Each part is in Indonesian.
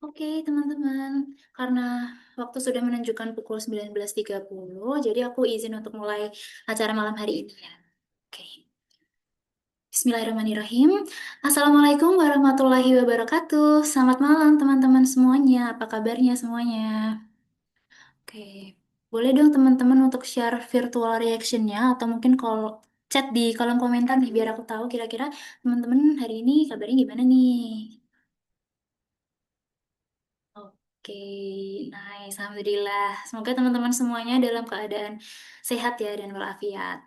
Oke, teman-teman. Karena waktu sudah menunjukkan pukul 19.30, jadi aku izin untuk mulai acara malam hari ini ya. Oke. Bismillahirrahmanirrahim. Assalamualaikum warahmatullahi wabarakatuh. Selamat malam, teman-teman semuanya. Apa kabarnya semuanya? Oke. Boleh dong teman-teman untuk share virtual reaction-nya atau mungkin chat di kolom komentar nih biar aku tahu kira-kira teman-teman hari ini kabarnya gimana nih. Oke, nice. Alhamdulillah. Semoga teman-teman semuanya dalam keadaan sehat ya dan walafiat.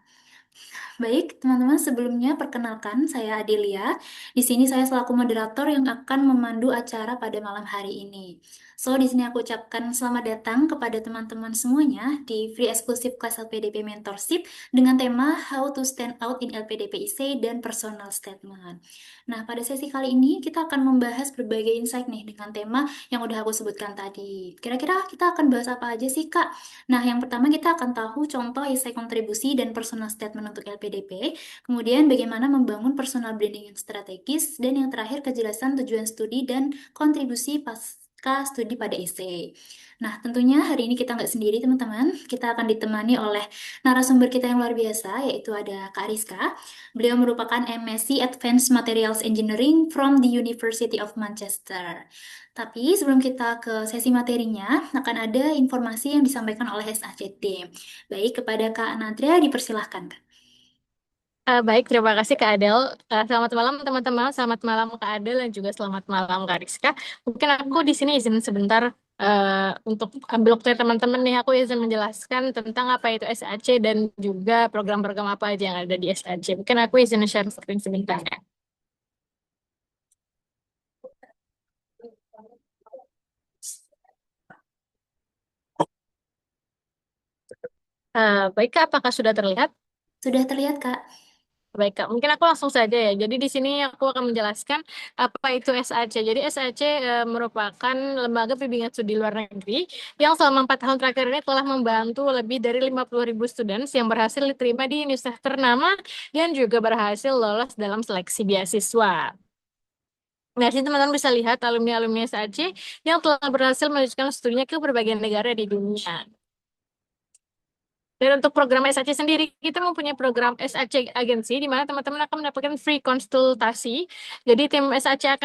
Baik, teman-teman, sebelumnya perkenalkan saya Adelia. Di sini saya selaku moderator yang akan memandu acara pada malam hari ini. So, di sini aku ucapkan selamat datang kepada teman-teman semuanya di Free Exclusive Class LPDP Mentorship dengan tema How to Stand Out in LPDP Essay dan Personal Statement. Nah, pada sesi kali ini kita akan membahas berbagai insight nih dengan tema yang udah aku sebutkan tadi. Kira-kira kita akan bahas apa aja sih, Kak? Nah, yang pertama kita akan tahu contoh esai kontribusi dan personal statement untuk LPDP, kemudian bagaimana membangun personal branding yang strategis, dan yang terakhir kejelasan tujuan studi dan kontribusi pasca studi pada esai. Nah, tentunya hari ini kita nggak sendiri, teman-teman. Kita akan ditemani oleh narasumber kita yang luar biasa, yaitu ada Kak Rizka. Beliau merupakan MSc Advanced Materials Engineering from the University of Manchester. Tapi sebelum kita ke sesi materinya, akan ada informasi yang disampaikan oleh SACT. Baik, kepada Kak Nadra dipersilahkan, Kak. Baik, terima kasih Kak Adel. Selamat malam teman-teman, selamat malam Kak Adel dan juga selamat malam Kak Rizka. Mungkin aku di sini izin sebentar untuk ambil waktu teman-teman nih, aku izin menjelaskan tentang apa itu SAC dan juga program-program apa aja yang ada di SAC. Mungkin aku izin share screen sebentar ya. Baik Kak, apakah sudah terlihat? Sudah terlihat, Kak? Baik, Kak. Mungkin aku langsung saja ya. Jadi di sini aku akan menjelaskan apa itu SAC. Jadi SAC merupakan lembaga bimbingan studi luar negeri yang selama 4 tahun terakhir ini telah membantu lebih dari 50.000 students yang berhasil diterima di universitas ternama dan juga berhasil lolos dalam seleksi beasiswa. Nah, di sini teman-teman bisa lihat alumni-alumni SAC yang telah berhasil melanjutkan studinya ke berbagai negara di dunia. Dan untuk program SAC sendiri, kita mempunyai program SAC Agency, di mana teman-teman akan mendapatkan free konsultasi. Jadi tim SAC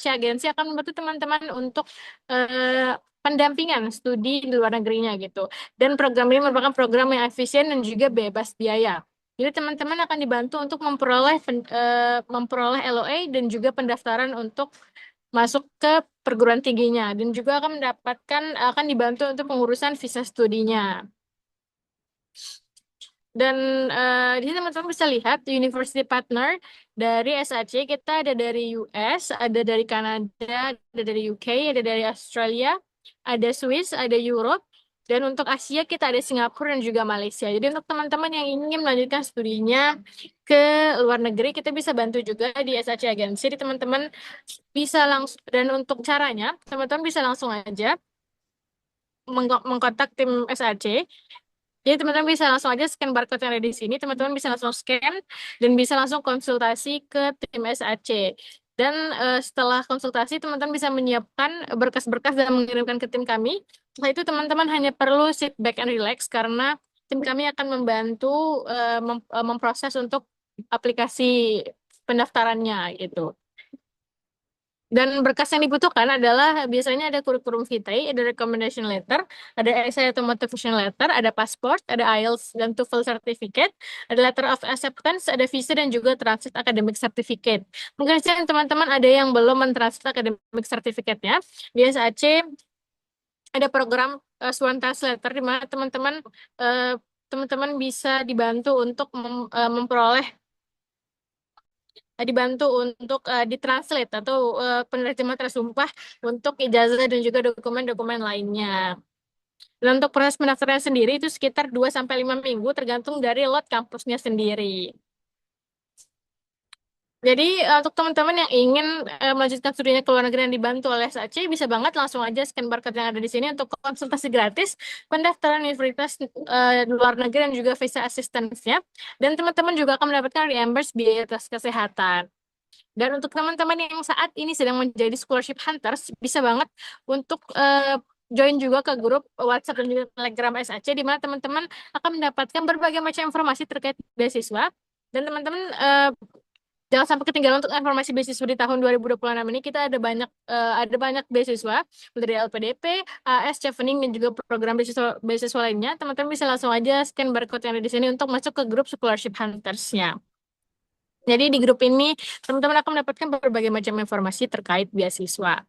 Agency akan membantu teman-teman untuk pendampingan studi di luar negerinya gitu. Dan program ini merupakan program yang efisien dan juga bebas biaya. Jadi teman-teman akan dibantu untuk memperoleh LOA dan juga pendaftaran untuk masuk ke perguruan tingginya dan juga akan dibantu untuk pengurusan visa studinya. Dan di sini teman-teman bisa lihat university partner dari SAC kita ada dari US, ada dari Kanada, ada dari UK, ada dari Australia, ada Swiss, ada Europe, dan untuk Asia kita ada Singapura dan juga Malaysia. Jadi untuk teman-teman yang ingin melanjutkan studinya ke luar negeri, kita bisa bantu juga di SAC Agency. Jadi teman-teman bisa langsung, dan untuk caranya, teman-teman bisa langsung aja mengkontak tim SAC. Jadi teman-teman bisa langsung aja scan barcode yang ada di sini, teman-teman bisa langsung scan dan bisa langsung konsultasi ke tim SAC. Dan setelah konsultasi, teman-teman bisa menyiapkan berkas-berkas dan mengirimkan ke tim kami. Setelah itu teman-teman hanya perlu sit back and relax karena tim kami akan membantu memproses untuk aplikasi pendaftarannya gitu. Dan berkas yang dibutuhkan adalah biasanya ada kurikulum vitae, ada recommendation letter, ada essay atau motivation letter, ada passport, ada IELTS dan TOEFL certificate, ada letter of acceptance, ada visa dan juga transit academic certificate. Mungkin saja teman-teman ada yang belum mentransit academic certificate-nya. Di SAC ada program Swan Translator di mana eh, teman-teman bisa dibantu untuk ditranslate atau penerjemah tersumpah untuk ijazah dan juga dokumen-dokumen lainnya. Dan untuk proses pendaftaran sendiri itu sekitar 2 sampai 5 minggu tergantung dari lot kampusnya sendiri. Jadi untuk teman-teman yang ingin melanjutkan studinya ke luar negeri yang dibantu oleh SAC, bisa banget langsung aja scan barcode yang ada di sini untuk konsultasi gratis, pendaftaran universitas luar negeri dan juga visa assistance-nya. Dan teman-teman juga akan mendapatkan reimburse biaya tes kesehatan. Dan untuk teman-teman yang saat ini sedang menjadi scholarship hunters, bisa banget untuk join juga ke grup WhatsApp dan juga Telegram SAC, di mana teman-teman akan mendapatkan berbagai macam informasi terkait beasiswa. Dan teman-teman jangan sampai ketinggalan untuk informasi beasiswa di tahun 2026 ini. Kita ada banyak beasiswa dari LPDP, AS, Chevening, dan juga program beasiswa beasiswa lainnya. Teman-teman bisa langsung aja scan barcode yang ada di sini untuk masuk ke grup scholarship hunters-nya. Jadi di grup ini teman-teman akan mendapatkan berbagai macam informasi terkait beasiswa.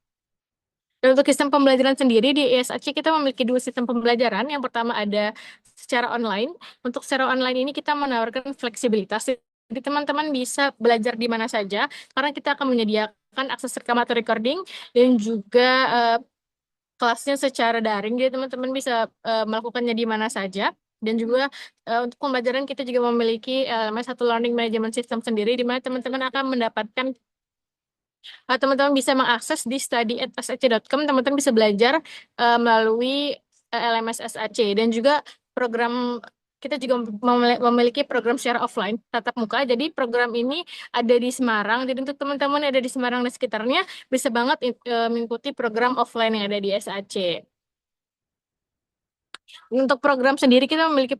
Dan untuk sistem pembelajaran sendiri di ISAC kita memiliki dua sistem pembelajaran. Yang pertama ada secara online. Untuk secara online ini kita menawarkan fleksibilitas. Jadi teman-teman bisa belajar di mana saja karena kita akan menyediakan akses rekam atau recording dan juga kelasnya secara daring. Jadi teman-teman bisa melakukannya di mana saja. Dan juga untuk pembelajaran kita juga memiliki satu learning management system sendiri di mana teman-teman akan mendapatkan teman-teman bisa mengakses di study@sac.com. Teman-teman bisa belajar melalui LMS SAC dan juga program kita juga memiliki program secara offline tatap muka. Jadi program ini ada di Semarang. Jadi untuk teman-teman yang ada di Semarang dan sekitarnya bisa banget mengikuti program offline yang ada di SAC. Untuk program sendiri kita memiliki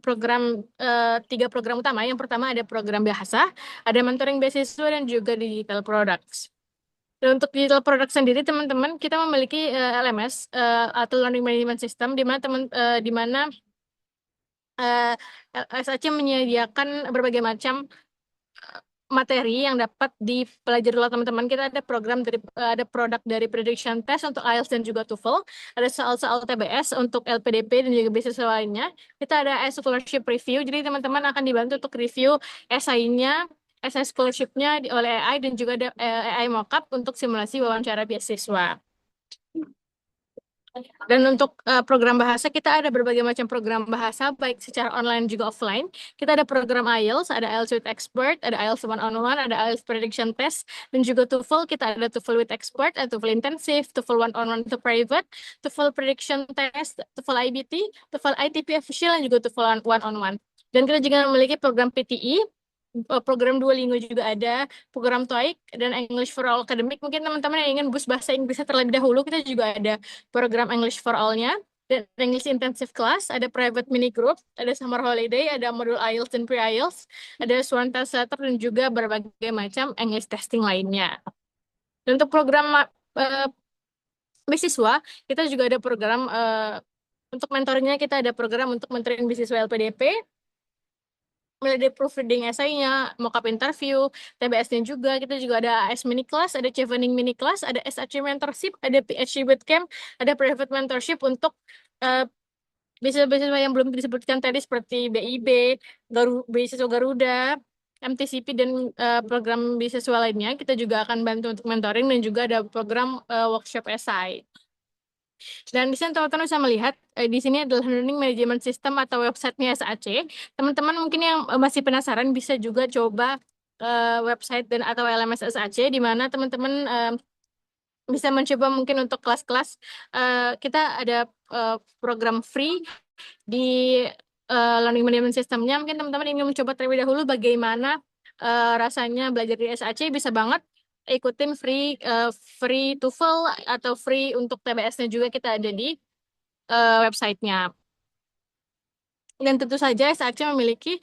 tiga program utama. Yang pertama ada program bahasa, ada mentoring beasiswa dan juga digital products. Dan untuk digital product sendiri, teman-teman, kita memiliki LMS atau Learning Management System, di mana eh, SAC menyediakan berbagai macam materi yang dapat dipelajari oleh teman-teman. Kita ada produk dari prediction test untuk IELTS dan juga TOEFL, ada soal-soal TBS untuk LPDP dan juga beasiswa lainnya. Kita ada scholarship review, jadi teman-teman akan dibantu untuk review esainya, essay scholarship-nya oleh AI dan juga ada AI mockup untuk simulasi wawancara beasiswa. Dan untuk program bahasa, kita ada berbagai macam program bahasa, baik secara online juga offline. Kita ada program IELTS, ada IELTS with Expert, ada IELTS One-on-One, ada IELTS Prediction Test, dan juga TOEFL. Kita ada TOEFL with Expert, ada TOEFL Intensive, TOEFL One-on-One to Private, TOEFL Prediction Test, TOEFL IBT, TOEFL ITP Official, dan juga TOEFL One-on-One. Dan kita juga memiliki program PTE, program Duolingo juga ada, program TOEIC, dan English for All Academic. Mungkin teman-teman yang ingin boost bahasa Inggrisnya terlebih dahulu, kita juga ada program English for All-nya, dan English Intensive Class, ada Private Mini Group, ada Summer Holiday, ada modul IELTS dan Pre-IELTS, ada Swan Test Letter, dan juga berbagai macam English testing lainnya. Dan untuk program uh, beasiswa, kita juga ada program untuk mentornya, kita ada program untuk mentoring beasiswa LPDP, mulai dari proofreading esainya, mock-up interview, TBS-nya juga. Kita juga ada AS mini class, ada Chevening mini class, ada SAC mentorship, ada PhD bootcamp, ada private mentorship untuk uh, beasiswa-beasiswa yang belum disebutkan tadi seperti BIB, beasiswa Garuda, MTCP, dan program beasiswa lainnya. Kita juga akan bantu untuk mentoring dan juga ada program workshop esai. Dan di sini teman-teman bisa melihat di sini adalah Learning Management System atau websitenya SAC. Teman-teman mungkin yang masih penasaran bisa juga coba website dan atau LMS SAC di mana teman-teman bisa mencoba mungkin untuk kelas-kelas. Kita ada program free di Learning Management Systemnya. Mungkin teman-teman ingin mencoba terlebih dahulu bagaimana rasanya belajar di SAC, bisa banget ikutin free TOEFL atau free untuk TBS-nya juga kita ada di websitenya. Dan tentu saja SAC memiliki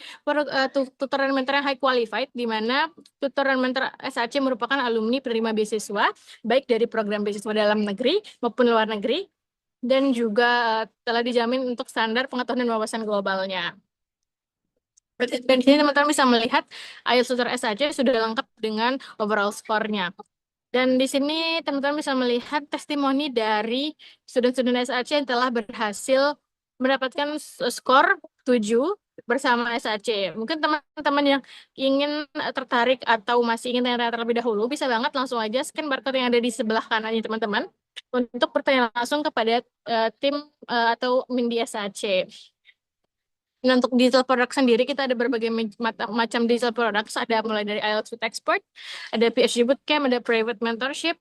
tutor dan mentor yang high qualified, di mana tutor dan mentor SAC merupakan alumni penerima beasiswa, baik dari program beasiswa dalam negeri maupun luar negeri, dan juga telah dijamin untuk standar pengetahuan dan wawasan globalnya. Dan di sini teman-teman bisa melihat IELTS Tutor SAC sudah lengkap dengan overall score-nya. Dan di sini teman-teman bisa melihat testimoni dari student-student SAC yang telah berhasil mendapatkan skor 7 bersama SAC. Mungkin teman-teman yang ingin tertarik atau masih ingin tanya terlebih dahulu, bisa banget langsung aja scan barcode yang ada di sebelah kanannya teman-teman untuk bertanya langsung kepada tim atau Mindi SAC. Nah, untuk digital product sendiri, kita ada berbagai macam digital products. Ada mulai dari IELTS with Expert, ada PhD Bootcamp, ada private mentorship,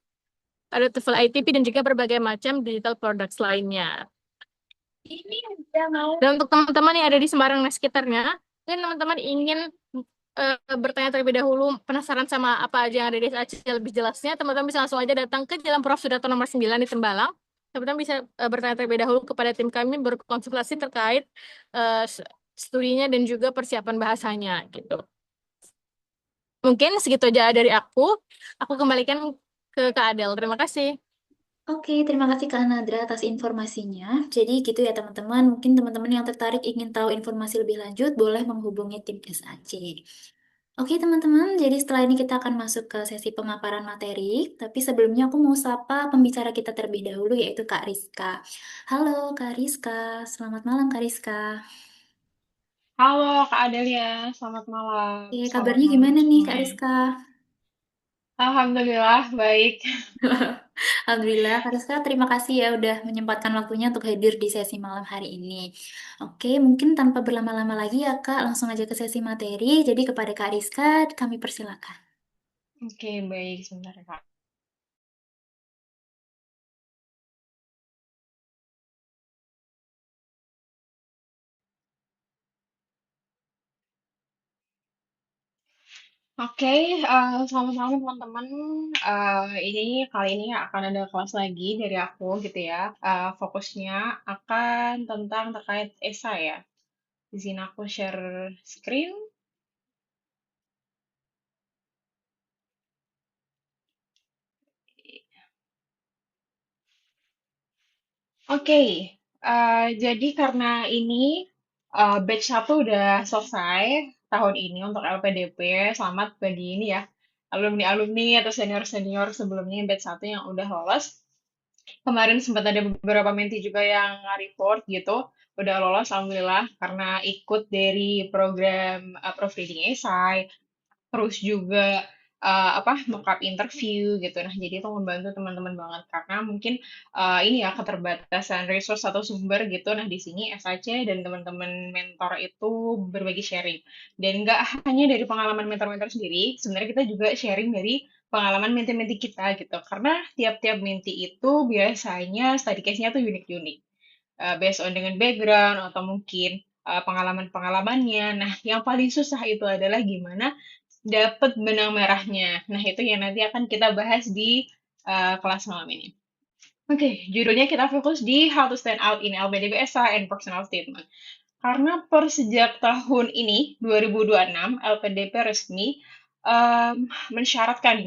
ada TOEFL ITP, dan juga berbagai macam digital products lainnya. Dan untuk teman-teman yang ada di Semarang dan sekitarnya, mungkin teman-teman ingin bertanya terlebih dahulu, penasaran sama apa aja yang ada di SAC lebih jelasnya, teman-teman bisa langsung aja datang ke Jalan Prof. Sudarto nomor 9 di Tembalang. Teman-teman bisa bertanya terlebih dahulu kepada tim kami berkonsultasi terkait studinya dan juga persiapan bahasanya gitu. Mungkin segitu aja dari aku. Aku kembalikan ke Kak Adel. Terima kasih. Oke, terima kasih Kak Nadra atas informasinya. Jadi gitu ya teman-teman, mungkin teman-teman yang tertarik ingin tahu informasi lebih lanjut boleh menghubungi tim SAC. Oke teman-teman, jadi setelah ini kita akan masuk ke sesi pemaparan materi. Tapi sebelumnya aku mau sapa pembicara kita terlebih dahulu yaitu Kak Rizka. Halo Kak Rizka, selamat malam Kak Rizka. Halo Kak Adelia, selamat malam. Oke, Selamat kabarnya malam gimana nih Kak semuanya. Rizka? Alhamdulillah baik. Alhamdulillah, Kak Rizka, terima kasih ya udah menyempatkan waktunya untuk hadir di sesi malam hari ini. Oke, mungkin tanpa berlama-lama lagi ya Kak, langsung aja ke sesi materi. Jadi kepada Kak Rizka, kami persilakan. Oke, baik sebentar ya Kak. Oke, selamat malam teman-teman. Ini kali ini akan ada kelas lagi dari aku gitu ya. Fokusnya akan tentang terkait esai ya. Di sini aku share screen. Oke, jadi karena ini batch satu udah selesai tahun ini untuk LPDP. Selamat bagi ini ya, alumni-alumni atau senior-senior sebelumnya batch satu yang udah lolos. Kemarin sempat ada beberapa menti juga yang report gitu, udah lolos alhamdulillah karena ikut dari program proofreading essay, terus juga apa mock-up interview gitu. Nah, jadi itu membantu teman-teman banget karena mungkin ini ya keterbatasan resource atau sumber gitu. Nah, di sini SAC dan teman-teman mentor itu berbagi sharing. Dan nggak hanya dari pengalaman mentor-mentor sendiri, sebenarnya kita juga sharing dari pengalaman menti-menti kita gitu. Karena tiap-tiap menti itu biasanya study case-nya tuh unik-unik. Based on dengan background atau mungkin pengalaman-pengalamannya. Nah, yang paling susah itu adalah gimana dapat benang merahnya. Nah, itu yang nanti akan kita bahas di kelas malam ini. Oke, judulnya kita fokus di How to Stand Out in LPDB-SA and Personal Statement. Karena per sejak tahun ini, 2026, LPDP resmi mensyaratkan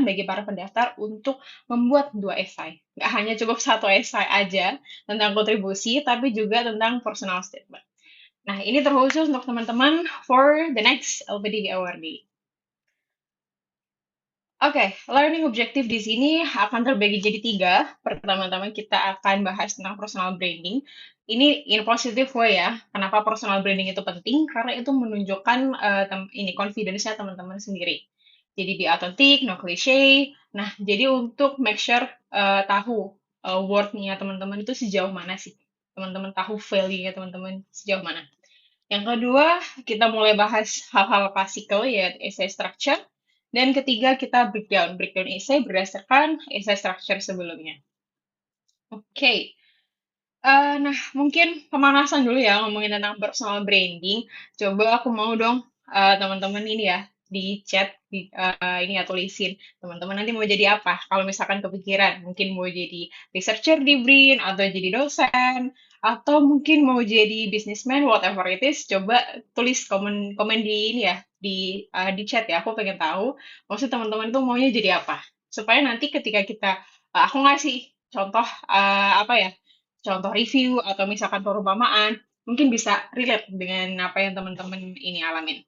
bagi para pendaftar untuk membuat dua esai. Nggak hanya cukup satu esai aja tentang kontribusi, tapi juga tentang personal statement. Nah, ini terkhusus untuk teman-teman for the next LPDB awardee. Oke, learning objective di sini akan terbagi jadi tiga. Pertama-tama kita akan bahas tentang personal branding. Ini in positive way ya. Kenapa personal branding itu penting? Karena itu menunjukkan ini confidence-nya teman-teman sendiri. Jadi be authentic, no cliche. Nah, jadi untuk make sure tahu word-nya teman-teman itu sejauh mana sih? Teman-teman tahu value-nya teman-teman sejauh mana. Yang kedua, kita mulai bahas hal-hal klasikal yaitu essay structure. Dan ketiga, kita breakdown. Breakdown essay berdasarkan essay structure sebelumnya. Oke. Nah, mungkin pemanasan dulu ya ngomongin tentang personal branding. Coba aku mau dong teman-teman ini ya di chat ini ya tulisin teman-teman nanti mau jadi apa? Kalau misalkan kepikiran, mungkin mau jadi researcher di BRIN atau jadi dosen atau mungkin mau jadi businessman whatever it is, coba tulis komen komen di ini ya di chat ya. Aku pengen tahu maksud teman-teman tuh maunya jadi apa? Supaya nanti ketika kita aku ngasih contoh apa ya? Contoh review atau misalkan perumpamaan, mungkin bisa relate dengan apa yang teman-teman ini alamin.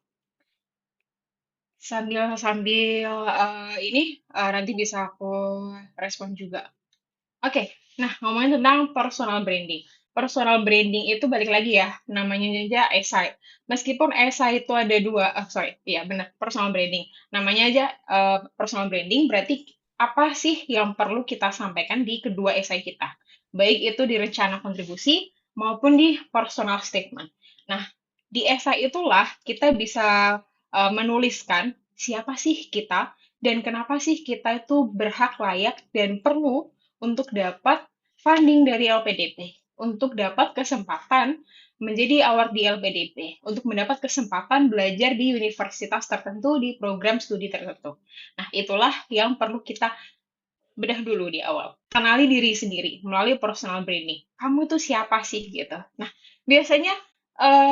Sambil sambil ini nanti bisa aku respon juga. Oke, nah ngomongin tentang personal branding. Personal branding itu balik lagi ya, namanya aja esai. Meskipun esai itu ada dua, sorry, iya benar, personal branding. Namanya aja personal branding, berarti apa sih yang perlu kita sampaikan di kedua esai kita? Baik itu di rencana kontribusi maupun di personal statement. Nah, di esai itulah kita bisa menuliskan siapa sih kita dan kenapa sih kita itu berhak layak dan perlu untuk dapat funding dari LPDP, untuk dapat kesempatan menjadi award di LPDP untuk mendapat kesempatan belajar di universitas tertentu di program studi tertentu. Nah, itulah yang perlu kita bedah dulu di awal. Kenali diri sendiri melalui personal branding. Kamu tuh siapa sih gitu. Nah, biasanya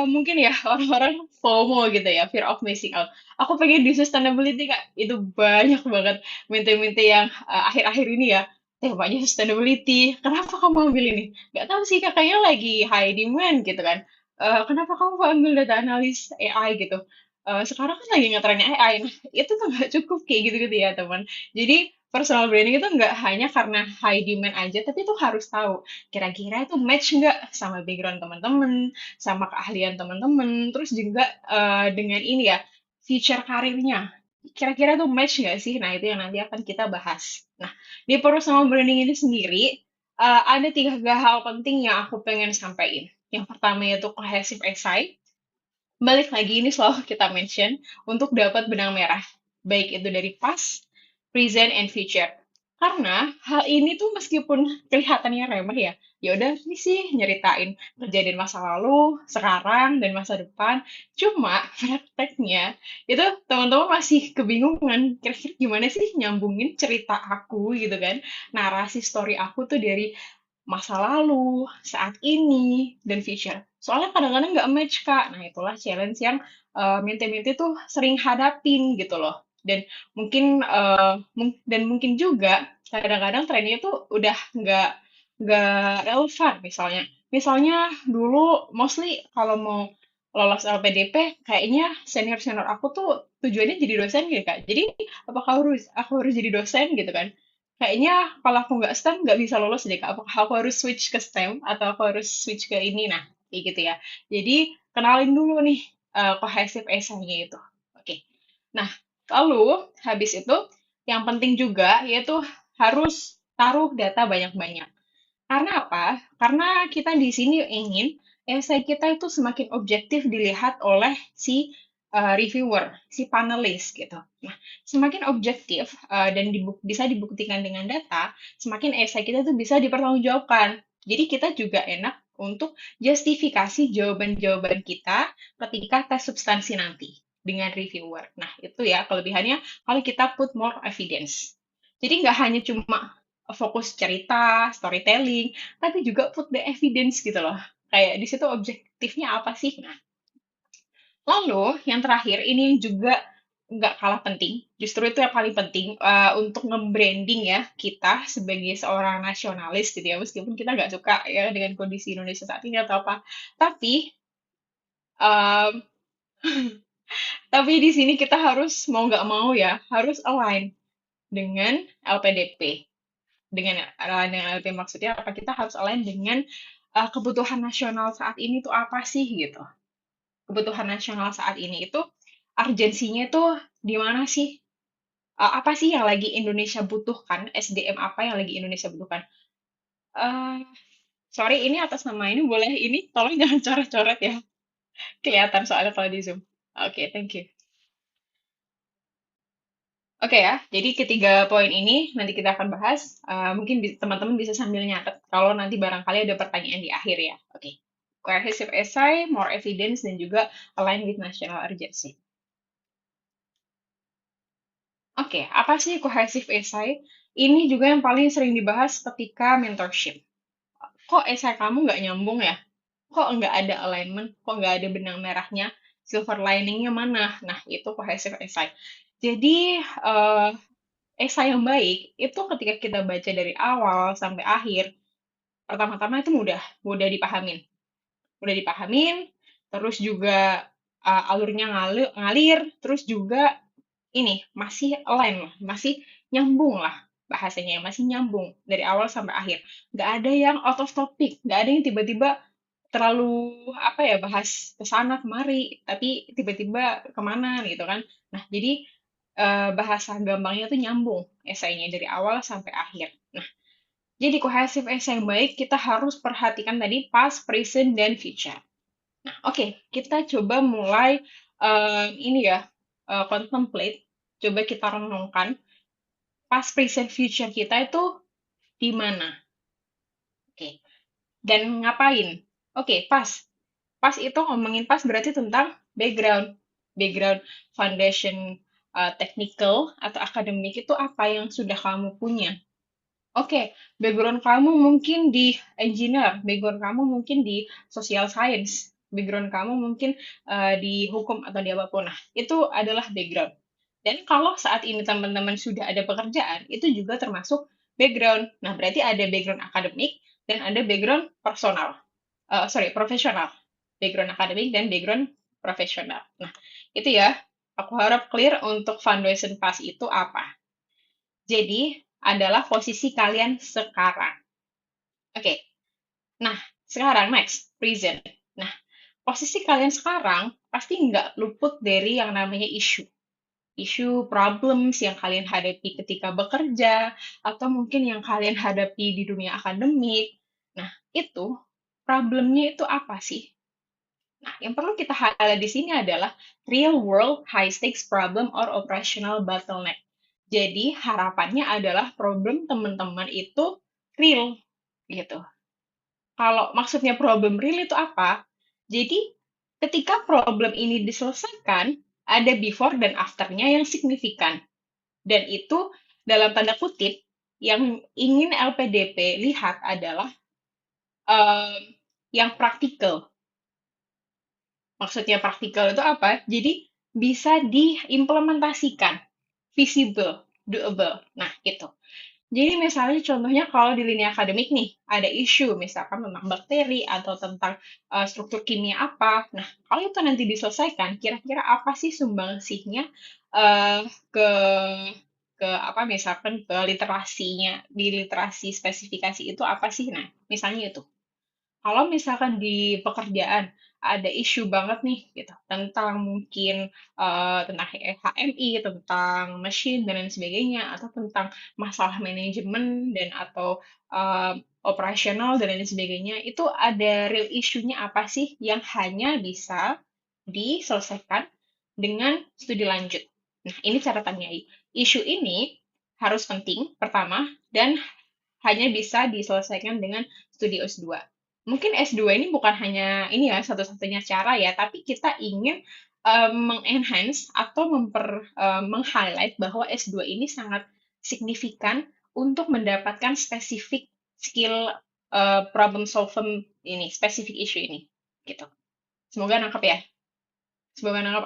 mungkin ya orang-orang FOMO gitu ya, fear of missing out. Aku pengen di sustainability Kak. Itu banyak banget minta-minta yang akhir-akhir ini ya. Temanya sustainability. Kenapa kamu ambil ini? Gak tahu sih kakaknya lagi high demand gitu kan. Kenapa kamu ambil data analis AI gitu? Sekarang kan lagi ngetrennya AI. Nah, itu tuh nggak cukup kayak gitu-gitu ya teman. Jadi personal branding itu nggak hanya karena high demand aja, tapi tuh harus tahu kira-kira itu match nggak sama background teman-teman, sama keahlian teman-teman, terus juga dengan ini ya, future karirnya. Kira-kira tuh match nggak sih? Nah, itu yang nanti akan kita bahas. Nah, di personal branding ini sendiri, ada tiga hal penting yang aku pengen sampaikan. Yang pertama yaitu cohesive essay. Balik lagi, ini selalu kita mention untuk dapat benang merah. Baik itu dari past, present, and future. Karena hal ini tuh meskipun kelihatannya remeh ya, ya udah ini sih nyeritain kejadian masa lalu, sekarang, dan masa depan. Cuma prakteknya itu teman-teman masih kebingungan. Kira-kira gimana sih nyambungin cerita aku gitu kan? Narasi story aku tuh dari masa lalu, saat ini, dan future. Soalnya kadang-kadang nggak match, Kak. Nah, itulah challenge yang Minty-Minty tuh sering hadapin gitu loh. Dan mungkin juga kadang-kadang trennya tuh udah nggak relevan misalnya. Misalnya dulu mostly kalau mau lolos LPDP kayaknya senior-senior aku tuh tujuannya jadi dosen gitu Kak. Jadi apakah aku harus jadi dosen gitu kan? Kayaknya kalau aku nggak STEM nggak bisa lolos deh Kak. Apakah aku harus switch ke STEM atau aku harus switch ke ini? Nah, kayak gitu ya. Jadi kenalin dulu nih cohesive essay-nya itu. Oke. Nah, lalu habis itu yang penting juga yaitu harus taruh data banyak-banyak. Karena apa? Karena kita di sini ingin esai kita itu semakin objektif dilihat oleh si reviewer, si panelis gitu. Nah, semakin objektif dan bisa dibuktikan dengan data, semakin esai kita tuh bisa dipertanggungjawabkan. Jadi kita juga enak untuk justifikasi jawaban-jawaban kita ketika tes substansi nanti dengan reviewer. Nah, itu ya kelebihannya kalau kita put more evidence. Jadi nggak hanya cuma fokus cerita, storytelling, tapi juga put the evidence gitu loh. Kayak di situ objektifnya apa sih? Nah, lalu yang terakhir ini yang juga nggak kalah penting, justru itu yang paling penting untuk nge-branding ya kita sebagai seorang nasionalis gitu ya, meskipun kita nggak suka ya dengan kondisi Indonesia saat ini atau apa. Tapi um, tapi di sini kita harus mau nggak mau ya harus align dengan LPDP. Dengan LP maksudnya apa kita harus align dengan kebutuhan nasional saat ini tuh apa sih gitu. Kebutuhan nasional saat ini itu urgensinya itu di mana sih? Apa sih yang lagi Indonesia butuhkan? SDM apa yang lagi Indonesia butuhkan? Eh, Sorry, ini atas nama ini boleh ini tolong jangan coret-coret ya. Kelihatan soalnya kalau di Zoom. Oke, thank you. Oke ya, jadi ketiga poin ini nanti kita akan bahas. Mungkin teman-teman bisa sambil nyatet kalau nanti barangkali ada pertanyaan di akhir ya. Oke. Cohesive essay, more evidence, dan juga align with national urgency. Oke, apa sih cohesive essay? Ini juga yang paling sering dibahas ketika mentorship. Kok essay kamu nggak nyambung ya? Kok nggak ada alignment? Kok nggak ada benang merahnya? Silver liningnya mana? Nah, itu cohesive essay. Jadi, esai yang baik itu ketika kita baca dari awal sampai akhir, pertama-tama itu mudah dipahamin, terus juga alurnya ngalir, terus juga ini masih align lah, masih nyambung lah bahasanya, masih nyambung dari awal sampai akhir. Nggak ada yang out of topic, nggak ada yang tiba-tiba terlalu apa ya bahas ke sana kemari, tapi tiba-tiba kemana gitu kan. Nah, jadi bahasa gampangnya tuh nyambung esainya dari awal sampai akhir. Nah, jadi cohesive essay yang baik kita harus perhatikan tadi past, present, dan future. Nah, oke, kita coba mulai ini ya, contemplate, coba kita renungkan past, present, future kita itu di mana. Oke, dan ngapain? Oke, pas. PAS itu ngomongin PAS berarti tentang background, background foundation technical atau akademik itu apa yang sudah kamu punya. Oke, background kamu mungkin di engineer, background kamu mungkin di social science, background kamu mungkin di hukum atau di apapun. Nah, itu adalah background. Dan kalau saat ini teman-teman sudah ada pekerjaan, itu juga termasuk background. Nah, berarti ada background akademik dan ada background personal. Profesional. Background akademik dan background profesional. Nah, itu ya. Aku harap clear untuk foundation pass itu apa. Jadi, adalah posisi kalian sekarang. Oke, nah sekarang next, present. Nah, posisi kalian sekarang pasti nggak luput dari yang namanya isu. Isu, problems yang kalian hadapi ketika bekerja, atau mungkin yang kalian hadapi di dunia akademik. Nah, itu problemnya itu apa sih? Nah, yang perlu kita highlight di sini adalah real world high stakes problem or operational bottleneck. Jadi, harapannya adalah problem teman-teman itu real gitu. Kalau maksudnya problem real itu apa? Jadi, ketika problem ini diselesaikan, ada before dan after-nya yang signifikan. Dan itu dalam tanda kutip yang ingin LPDP lihat adalah um, yang praktikal. Maksudnya praktikal itu apa? Jadi bisa diimplementasikan, visible, doable. Nah, itu. Jadi misalnya contohnya kalau di lini akademik nih, ada isu misalkan tentang bakteri atau tentang struktur kimia apa. Nah, kalau itu nanti diselesaikan, kira-kira apa sih sumbangsihnya eh, ke ke apa misalkan ke literasinya, di literasi spesifikasi itu apa sih? Nah, misalnya itu. Kalau misalkan di pekerjaan ada isu banget nih gitu tentang mungkin tentang HMI, tentang mesin dan lain sebagainya, atau tentang masalah manajemen dan atau operasional dan lain sebagainya, itu ada real isunya apa sih yang hanya bisa diselesaikan dengan studi lanjut. Nah, ini catatannya. Isu ini harus penting pertama dan hanya bisa diselesaikan dengan studi S2. Mungkin S2 ini bukan hanya ini ya satu-satunya cara ya, tapi kita ingin mengenhance atau meng-highlight bahwa S2 ini sangat signifikan untuk mendapatkan spesifik skill problem solving ini, spesifik issue ini. Gitu. Semoga nangkep ya. Semoga nangkep.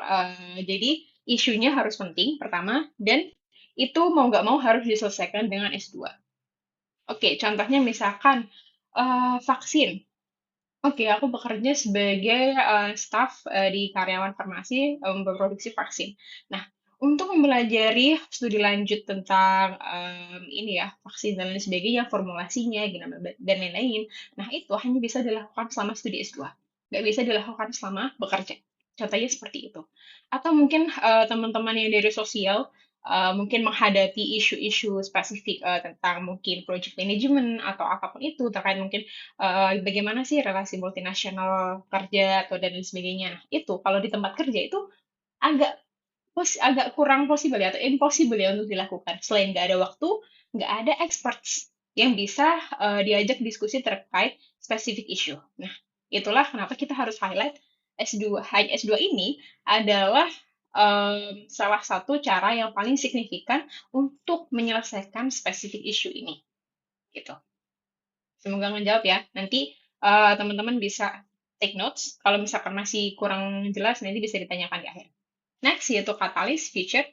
Jadi isunya harus penting pertama dan itu mau nggak mau harus diselesaikan dengan S2. Oke, contohnya misalkan vaksin. Oke, aku bekerja sebagai staff di karyawan farmasi memproduksi vaksin. Nah, untuk mempelajari studi lanjut tentang ini ya vaksin dan lain sebagainya, formulasinya, gimana dan lain-lain. Nah, itu hanya bisa dilakukan selama studi S2. Nggak bisa dilakukan selama bekerja. Contohnya seperti itu. Atau mungkin teman-teman yang dari sosial mungkin menghadapi isu-isu spesifik tentang mungkin project management atau apapun itu terkait mungkin bagaimana sih relasi multinasional kerja atau dan lain sebagainya. Nah, itu kalau di tempat kerja itu agak agak kurang possible ya atau impossible ya untuk dilakukan. Selain nggak ada waktu, nggak ada experts yang bisa diajak diskusi terkait spesifik issue. Nah, itulah kenapa kita harus highlight S2. S2 ini adalah salah satu cara yang paling signifikan untuk menyelesaikan spesifik issue ini. Gitu. Semoga menjawab ya. Nanti teman-teman bisa take notes. Kalau misalkan masih kurang jelas, nanti bisa ditanyakan di akhir. Next, yaitu Catalyst Feature.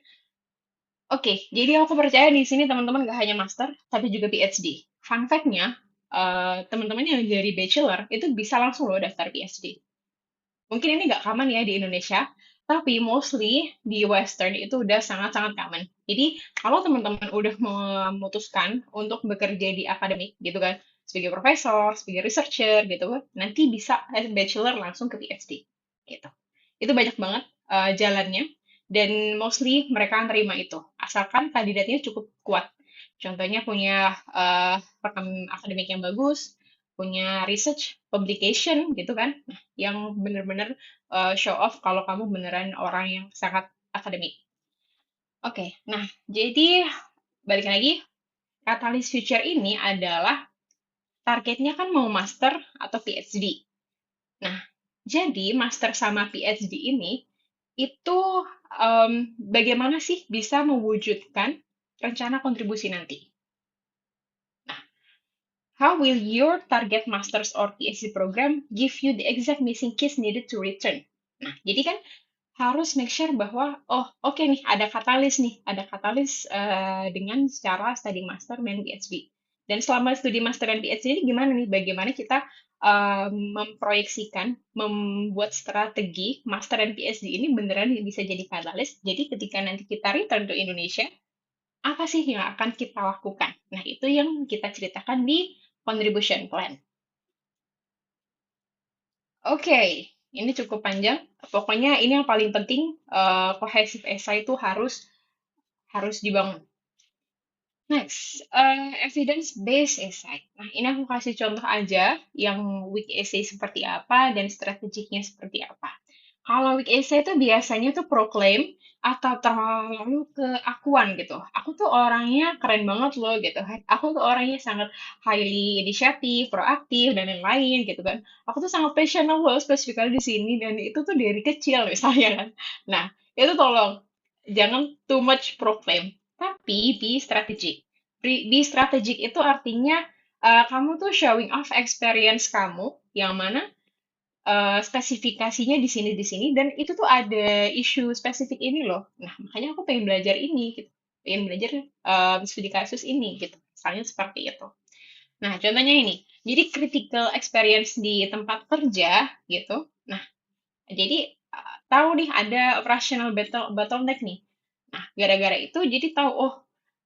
Oke, jadi aku percaya di sini teman-teman gak hanya master, tapi juga PhD. Fun fact-nya, teman-teman yang dari bachelor itu bisa langsung loh daftar PhD. Mungkin ini nggak common ya di Indonesia, tapi mostly di Western itu udah sangat-sangat common. Jadi kalau teman-teman udah memutuskan untuk bekerja di akademik gitu kan, sebagai profesor, sebagai researcher gitu, nanti bisa bachelor langsung ke PhD gitu. Itu banyak banget jalannya dan mostly mereka nerima itu asalkan kandidatnya cukup kuat. Contohnya punya rekam akademik yang bagus, punya research publication gitu kan, nah, yang bener-bener show off kalau kamu beneran orang yang sangat akademik. Oke, nah jadi balik lagi, Catalyst Future ini adalah targetnya kan mau master atau PhD. Nah, Jadi, master sama PhD ini itu bagaimana sih bisa mewujudkan rencana kontribusi nanti? How will your target master's or PhD program give you the exact missing keys needed to return? Nah, jadi kan harus make sure bahwa, oh oke nih, ada katalis dengan cara study master dan PhD. Dan selama studi master dan PhD ini gimana nih, bagaimana kita memproyeksikan, membuat strategi master dan PhD ini beneran bisa jadi katalis. Jadi ketika nanti kita return to Indonesia, apa sih yang akan kita lakukan? Nah, itu yang kita ceritakan di contribution plan. Oke, ini cukup panjang. Pokoknya ini yang paling penting, cohesive essay itu harus dibangun. Next, evidence-based essay. Nah, ini aku kasih contoh aja yang weak essay seperti apa dan strategiknya seperti apa. Kalau weak essay itu biasanya tuh proclaim atau terlalu keakuan gitu. Aku tuh orangnya keren banget loh gitu. Aku tuh orangnya sangat highly initiative, proaktif dan lain-lain gitu kan. Aku tuh sangat passionate loh spesifiknya di sini dan itu tuh dari kecil misalnya kan. Nah, itu tolong jangan too much proclaim, tapi be strategic. Be strategic itu artinya kamu tuh showing off experience kamu yang mana spesifikasinya di sini dan itu tuh ada isu spesifik ini loh. Nah, makanya aku pengen belajar ini gitu. Pengen belajar studi kasus ini gitu. Misalnya seperti itu. Nah, contohnya ini. Jadi critical experience di tempat kerja gitu. Nah, jadi tahu nih ada operational bottleneck nih. Nah, gara-gara itu jadi tahu, oh,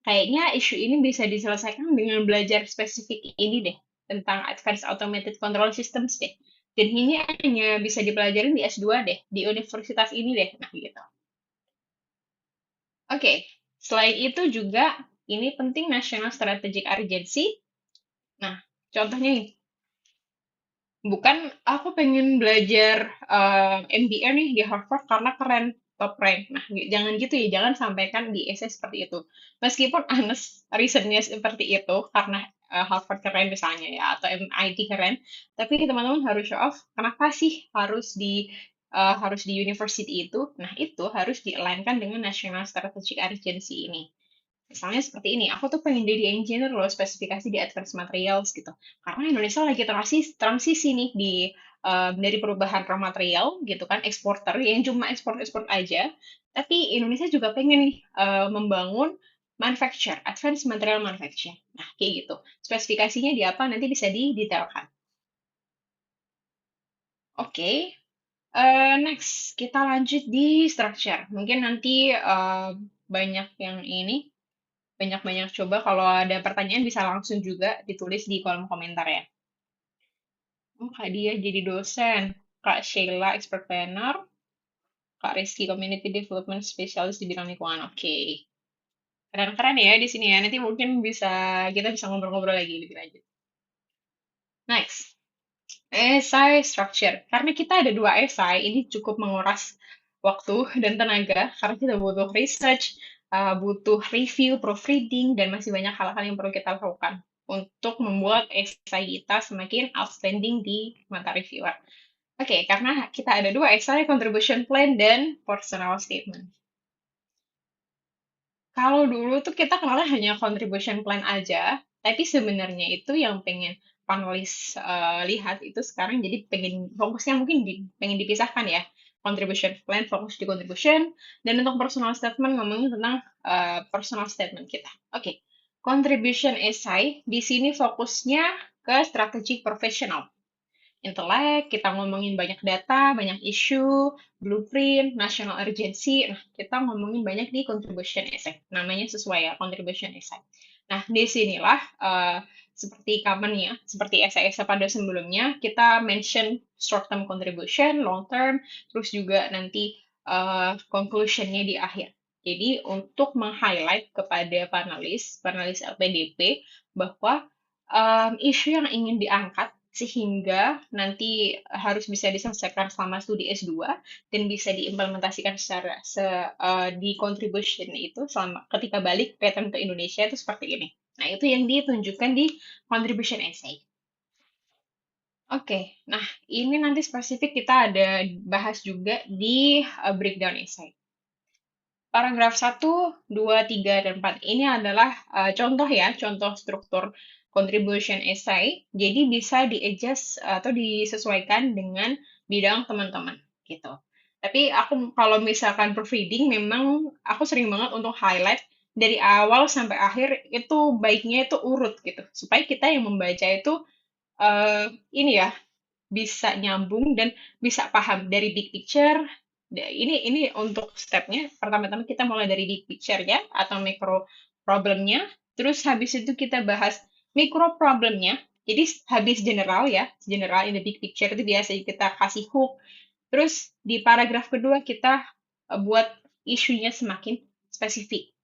kayaknya isu ini bisa diselesaikan dengan belajar spesifik ini deh, tentang Advanced Automated Control Systems deh. Dan ini hanya bisa dipelajarin di S2 deh, di universitas ini deh. Nah, gitu. Oke, selain itu juga ini penting National Strategic Urgency. Nah, contohnya nih, bukan aku pengen belajar MBA nih di Harvard karena keren top rank. Nah, jangan gitu ya, jangan sampaikan di essay seperti itu. Meskipun honest reasonnya seperti itu karena Harvard keren misalnya ya atau MIT keren, tapi teman-teman harus show off kenapa sih harus di university itu. Nah, itu harus di-align-kan dengan National Strategic Urgency ini. Misalnya seperti ini, aku tuh pengen jadi engineer loh, spesifikasi di advanced materials gitu. Karena Indonesia lagi transisi nih dari perubahan raw material gitu kan, eksporter yang cuma ekspor-ekspor aja. Tapi Indonesia juga pengen nih membangun manufacture, advanced material manufacture. Nah, kayak gitu. Spesifikasinya di apa nanti bisa didetailkan. Oke, next kita lanjut di structure. Mungkin nanti banyak yang ini banyak-banyak coba kalau ada pertanyaan bisa langsung juga ditulis di kolom komentar ya. Oh, Kak Dia jadi dosen, Kak Sheila expert planner, Kak Rizky community development specialist di bidang lingkungan. Oke. Keren-keren ya di sini ya. Nanti mungkin kita bisa ngobrol-ngobrol lagi lebih lanjut. Next, essay structure. Karena kita ada dua essay, ini cukup menguras waktu dan tenaga karena kita butuh research, butuh review, proofreading, dan masih banyak hal-hal yang perlu kita lakukan untuk membuat essay kita semakin outstanding di mata reviewer. Oke, karena kita ada dua essay, contribution plan dan personal statement. Kalau dulu tuh kita kenalnya hanya contribution plan aja, tapi sebenarnya itu yang pengen panelis lihat itu sekarang jadi pengen fokusnya mungkin pengen dipisahkan ya. Contribution plan fokus di contribution dan untuk personal statement ngomongin tentang personal statement kita. Oke. Contribution essay di sini fokusnya ke strategi profesional intelek, kita ngomongin banyak data, banyak isu, blueprint, national urgency. Nah, kita ngomongin banyak di contribution essay. Namanya sesuai ya, contribution essay. Nah, di sinilah seperti common ya, seperti essay-essay pada sebelumnya, kita mention short term contribution, long term, terus juga nanti conclusionnya di akhir. Jadi untuk meng-highlight kepada panelis LPDP bahwa isu yang ingin diangkat sehingga nanti harus bisa diselesaikan selama studi S2 dan bisa diimplementasikan secara di contribution itu selama ketika balik return ke Indonesia itu seperti ini. Nah, itu yang ditunjukkan di contribution essay. Oke, nah ini nanti spesifik kita ada bahas juga di breakdown essay. Paragraf 1, 2, 3, dan 4 ini adalah contoh ya, contoh struktur contribution essay. Jadi bisa di-adjust atau disesuaikan dengan bidang teman-teman gitu. Tapi aku kalau misalkan proofreading memang aku sering banget untuk highlight dari awal sampai akhir itu baiknya itu urut gitu. Supaya kita yang membaca itu ini ya bisa nyambung dan bisa paham dari big picture. Ini untuk stepnya. Pertama-tama kita mulai dari big picture-nya atau micro problemnya. Terus habis itu kita bahas micro problemnya. Jadi habis general ya, general in the big picture itu biasanya kita kasih hook. Terus di paragraf kedua kita buat isunya semakin spesifik.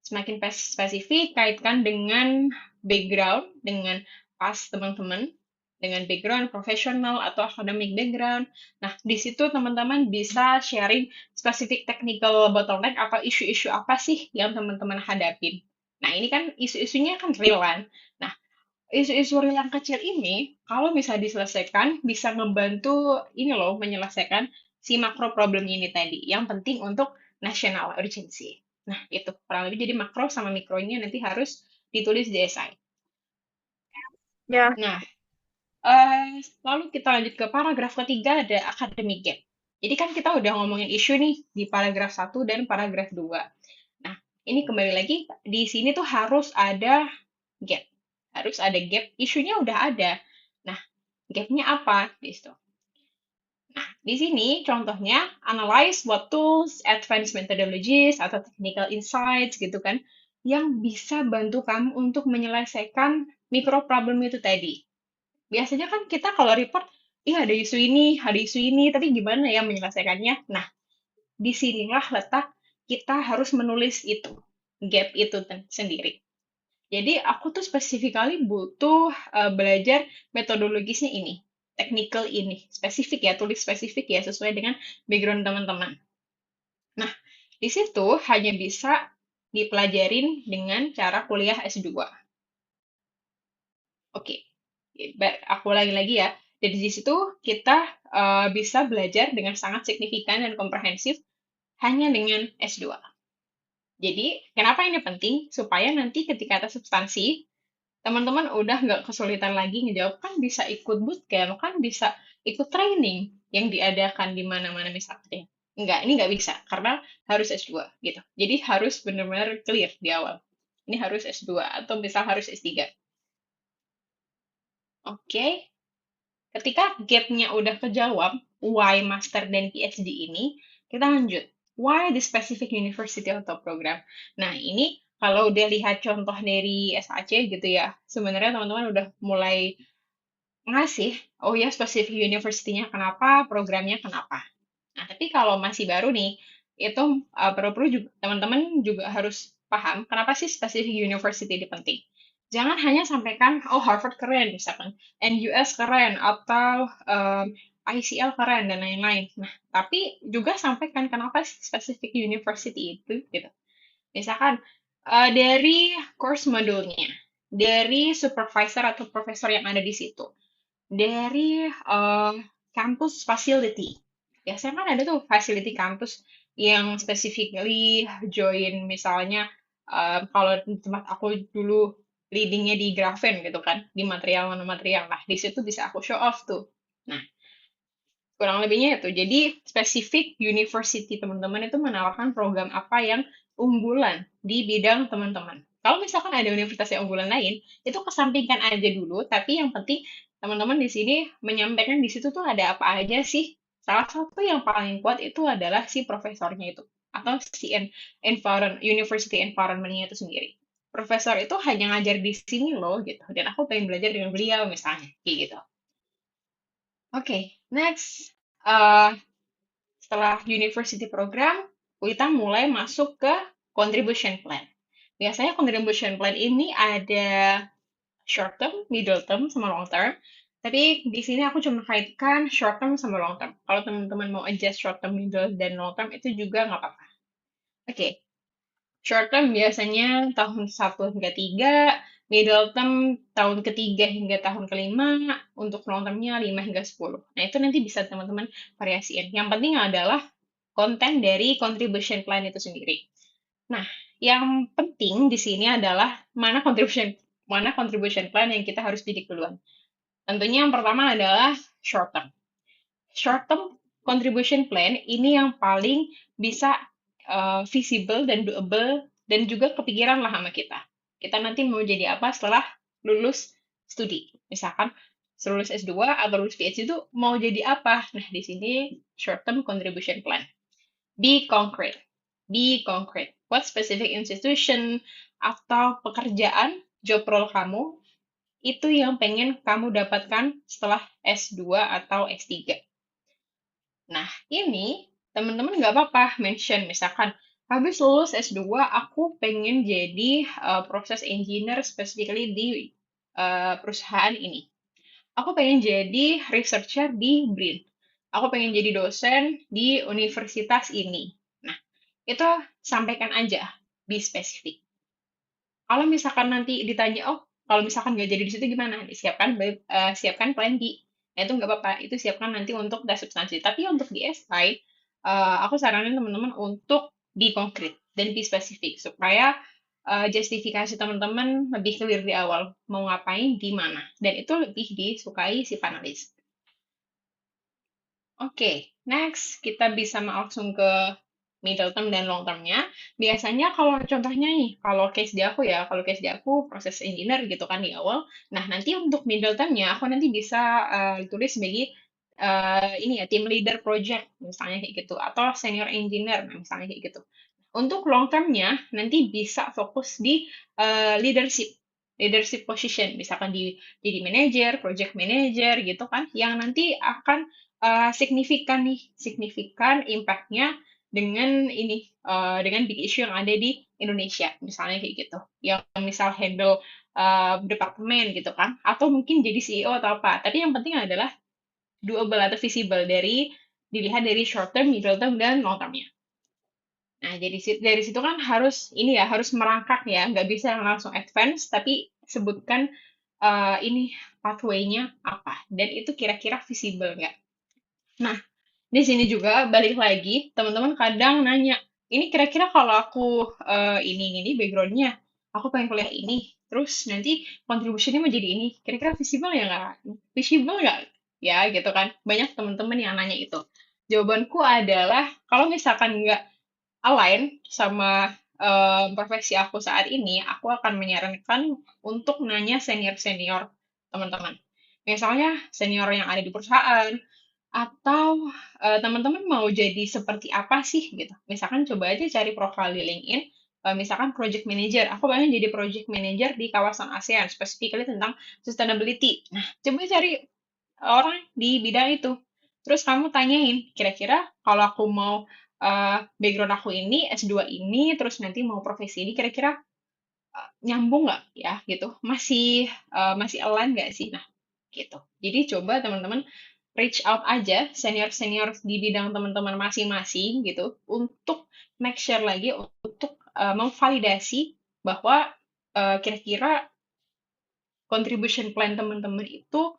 Semakin spesifik, kaitkan dengan background, dengan pas teman-teman, dengan background profesional atau academic background. Nah, di situ teman-teman bisa sharing spesifik technical bottleneck atau isu-isu apa sih yang teman-teman hadapin. Nah, ini kan isu-isunya kan real kan. Nah, isu-isu real yang kecil ini, kalau bisa diselesaikan, bisa membantu ini loh, menyelesaikan si makro problemnya ini tadi. Yang penting untuk national urgency. Nah, itu kurang lebih jadi makro sama mikronya nanti harus ditulis di esai. Ya, Nah, lalu kita lanjut ke paragraf ketiga ada academic gap. Jadi kan kita udah ngomongin isu nih di paragraf 1 dan paragraf 2. Nah, ini kembali lagi di sini tuh harus ada gap. Harus ada gap, isunya udah ada. Nah, gapnya apa? Di situ. Nah, di sini contohnya analyze what tools, advanced methodologies, atau technical insights gitu kan, yang bisa bantu kamu untuk menyelesaikan mikro problem itu tadi. Biasanya kan kita kalau report, iya ada isu ini, tapi gimana ya menyelesaikannya? Nah, disinilah letak kita harus menulis itu, gap itu sendiri. Jadi aku tuh spesifikally butuh belajar metodologisnya ini, technical ini, spesifik ya, tulis spesifik ya sesuai dengan background teman-teman. Nah, di situ hanya bisa dipelajarin dengan cara kuliah S2. Oke, aku ulangi lagi ya. Jadi di situ kita bisa belajar dengan sangat signifikan dan komprehensif hanya dengan S2. Jadi, kenapa ini penting? Supaya nanti ketika ada substansi, teman-teman udah nggak kesulitan lagi ngejawab, kan bisa ikut bootcamp, kan bisa ikut training yang diadakan di mana-mana misalnya. Enggak, ini nggak bisa, karena harus S2 gitu. Jadi harus benar-benar clear di awal. Ini harus S2 atau misal harus S3. Oke, ketika gap-nya udah kejawab, why master dan PhD ini, kita lanjut. Why the specific university atau program? Nah, ini kalau udah lihat contoh dari SAC gitu ya, sebenarnya teman-teman udah mulai ngasih, oh ya specific university-nya kenapa, programnya kenapa. Nah, tapi kalau masih baru nih, itu perlu-perlu juga teman-teman juga harus paham kenapa sih specific university ini penting. Jangan hanya sampaikan, oh Harvard keren misalkan, NUS keren, atau ICL keren, dan lain-lain. Nah, tapi juga sampaikan kenapa sih specific university itu, gitu. Misalkan, dari course modulnya, dari supervisor atau profesor yang ada di situ, dari campus facility. Biasanya kan ada tuh facility campus yang specifically join misalnya kalau di tempat aku dulu leadingnya di Grafen gitu kan, di material mana material. Nah, di situ bisa aku show off tuh. Nah, kurang lebihnya itu. Jadi, spesifik university teman-teman itu menawarkan program apa yang unggulan di bidang teman-teman. Kalau misalkan ada universitas yang unggulan lain, itu kesampingkan aja dulu, tapi yang penting teman-teman di sini menyampaikan di situ tuh ada apa aja sih. Salah satu yang paling kuat itu adalah si profesornya itu, atau si university environment-nya itu sendiri. Profesor itu hanya ngajar di sini loh, gitu. Dan aku pengen belajar dengan beliau, misalnya. Kayak gitu. Oke, next. Uh, Setelah university program, kita mulai masuk ke contribution plan. Biasanya contribution plan ini ada short term, middle term, sama long term. Tapi di sini aku cuma kaitkan short term sama long term. Kalau teman-teman mau adjust short term, middle, dan long term itu juga nggak apa-apa. Oke, short term biasanya tahun 1 hingga 3, middle term tahun ketiga hingga tahun kelima, untuk long termnya 5 hingga 10. Nah, itu nanti bisa teman-teman variasiin. Yang penting adalah konten dari contribution plan itu sendiri. Nah, yang penting di sini adalah mana contribution plan yang kita harus bidik duluan. Tentunya yang pertama adalah short term. Short term contribution plan ini yang paling bisa visible dan doable dan juga kepikiran lah sama kita. Kita nanti mau jadi apa setelah lulus studi. Misalkan lulus S2 atau lulus PhD itu mau jadi apa? Nah, di sini short term contribution plan. Be concrete. Be concrete. What specific institution atau pekerjaan job role kamu itu yang pengen kamu dapatkan setelah S2 atau S3. Nah, ini teman-teman nggak apa-apa mention, misalkan, habis lulus S2, aku pengen jadi process engineer specifically di perusahaan ini. Aku pengen jadi researcher di BRIN. Aku pengen jadi dosen di universitas ini. Nah, itu sampaikan aja, be spesifik. Kalau misalkan nanti ditanya, oh, kalau misalkan nggak jadi di situ gimana? Siapkan plan B. Nah, itu nggak apa-apa. Itu siapkan nanti untuk tes substansi. Tapi untuk di esai, aku saranin teman-teman untuk be konkret dan be spesifik. Supaya justifikasi teman-teman lebih clear di awal. Mau ngapain, di mana. Dan itu lebih disukai si panelis. Oke, next kita bisa langsung ke middle term dan long termnya. Biasanya kalau contohnya nih, kalau case di aku ya, kalau case di aku proses engineer gitu kan di awal. Nah, nanti untuk middle termnya aku nanti bisa tulis sebagai ini ya, team leader project misalnya kayak gitu, atau senior engineer misalnya kayak gitu. Untuk long termnya nanti bisa fokus di leadership leadership position, misalkan jadi manager, project manager gitu kan, yang nanti akan signifikan impact-nya dengan ini, dengan big issue yang ada di Indonesia, misalnya kayak gitu. Yang misal handle departemen gitu kan, atau mungkin jadi CEO atau apa. Tapi yang penting adalah doable atau visible dilihat dari short term, middle term, dan long term-nya. Nah, jadi dari situ kan harus ini ya, harus merangkak ya, nggak bisa yang langsung advance, tapi sebutkan ini pathway-nya apa, dan itu kira-kira visible nggak. Nah, di sini juga balik lagi, teman-teman kadang nanya, ini kira-kira kalau aku ini background-nya, aku pengen kuliah ini, terus nanti contribution-nya mau jadi ini, kira-kira visible ya nggak? Visible nggak? Ya, gitu kan. Banyak teman-teman yang nanya itu. Jawabanku adalah, kalau misalkan nggak align sama profesi aku saat ini, aku akan menyarankan untuk nanya senior-senior teman-teman. Misalnya senior yang ada di perusahaan, atau teman-teman mau jadi seperti apa sih gitu. Misalkan coba aja cari profil di LinkedIn, misalkan project manager. Aku pengen jadi project manager di kawasan ASEAN, specifically tentang sustainability. Nah, coba cari orang di bidang itu. Terus kamu tanyain, kira-kira kalau aku mau background aku ini, S2 ini, terus nanti mau profesi ini, kira-kira nyambung nggak ya gitu? Masih align nggak sih? Nah, gitu. Jadi coba teman-teman reach out aja senior-senior di bidang teman-teman masing-masing gitu untuk make sure lagi untuk memvalidasi bahwa kira-kira contribution plan teman-teman itu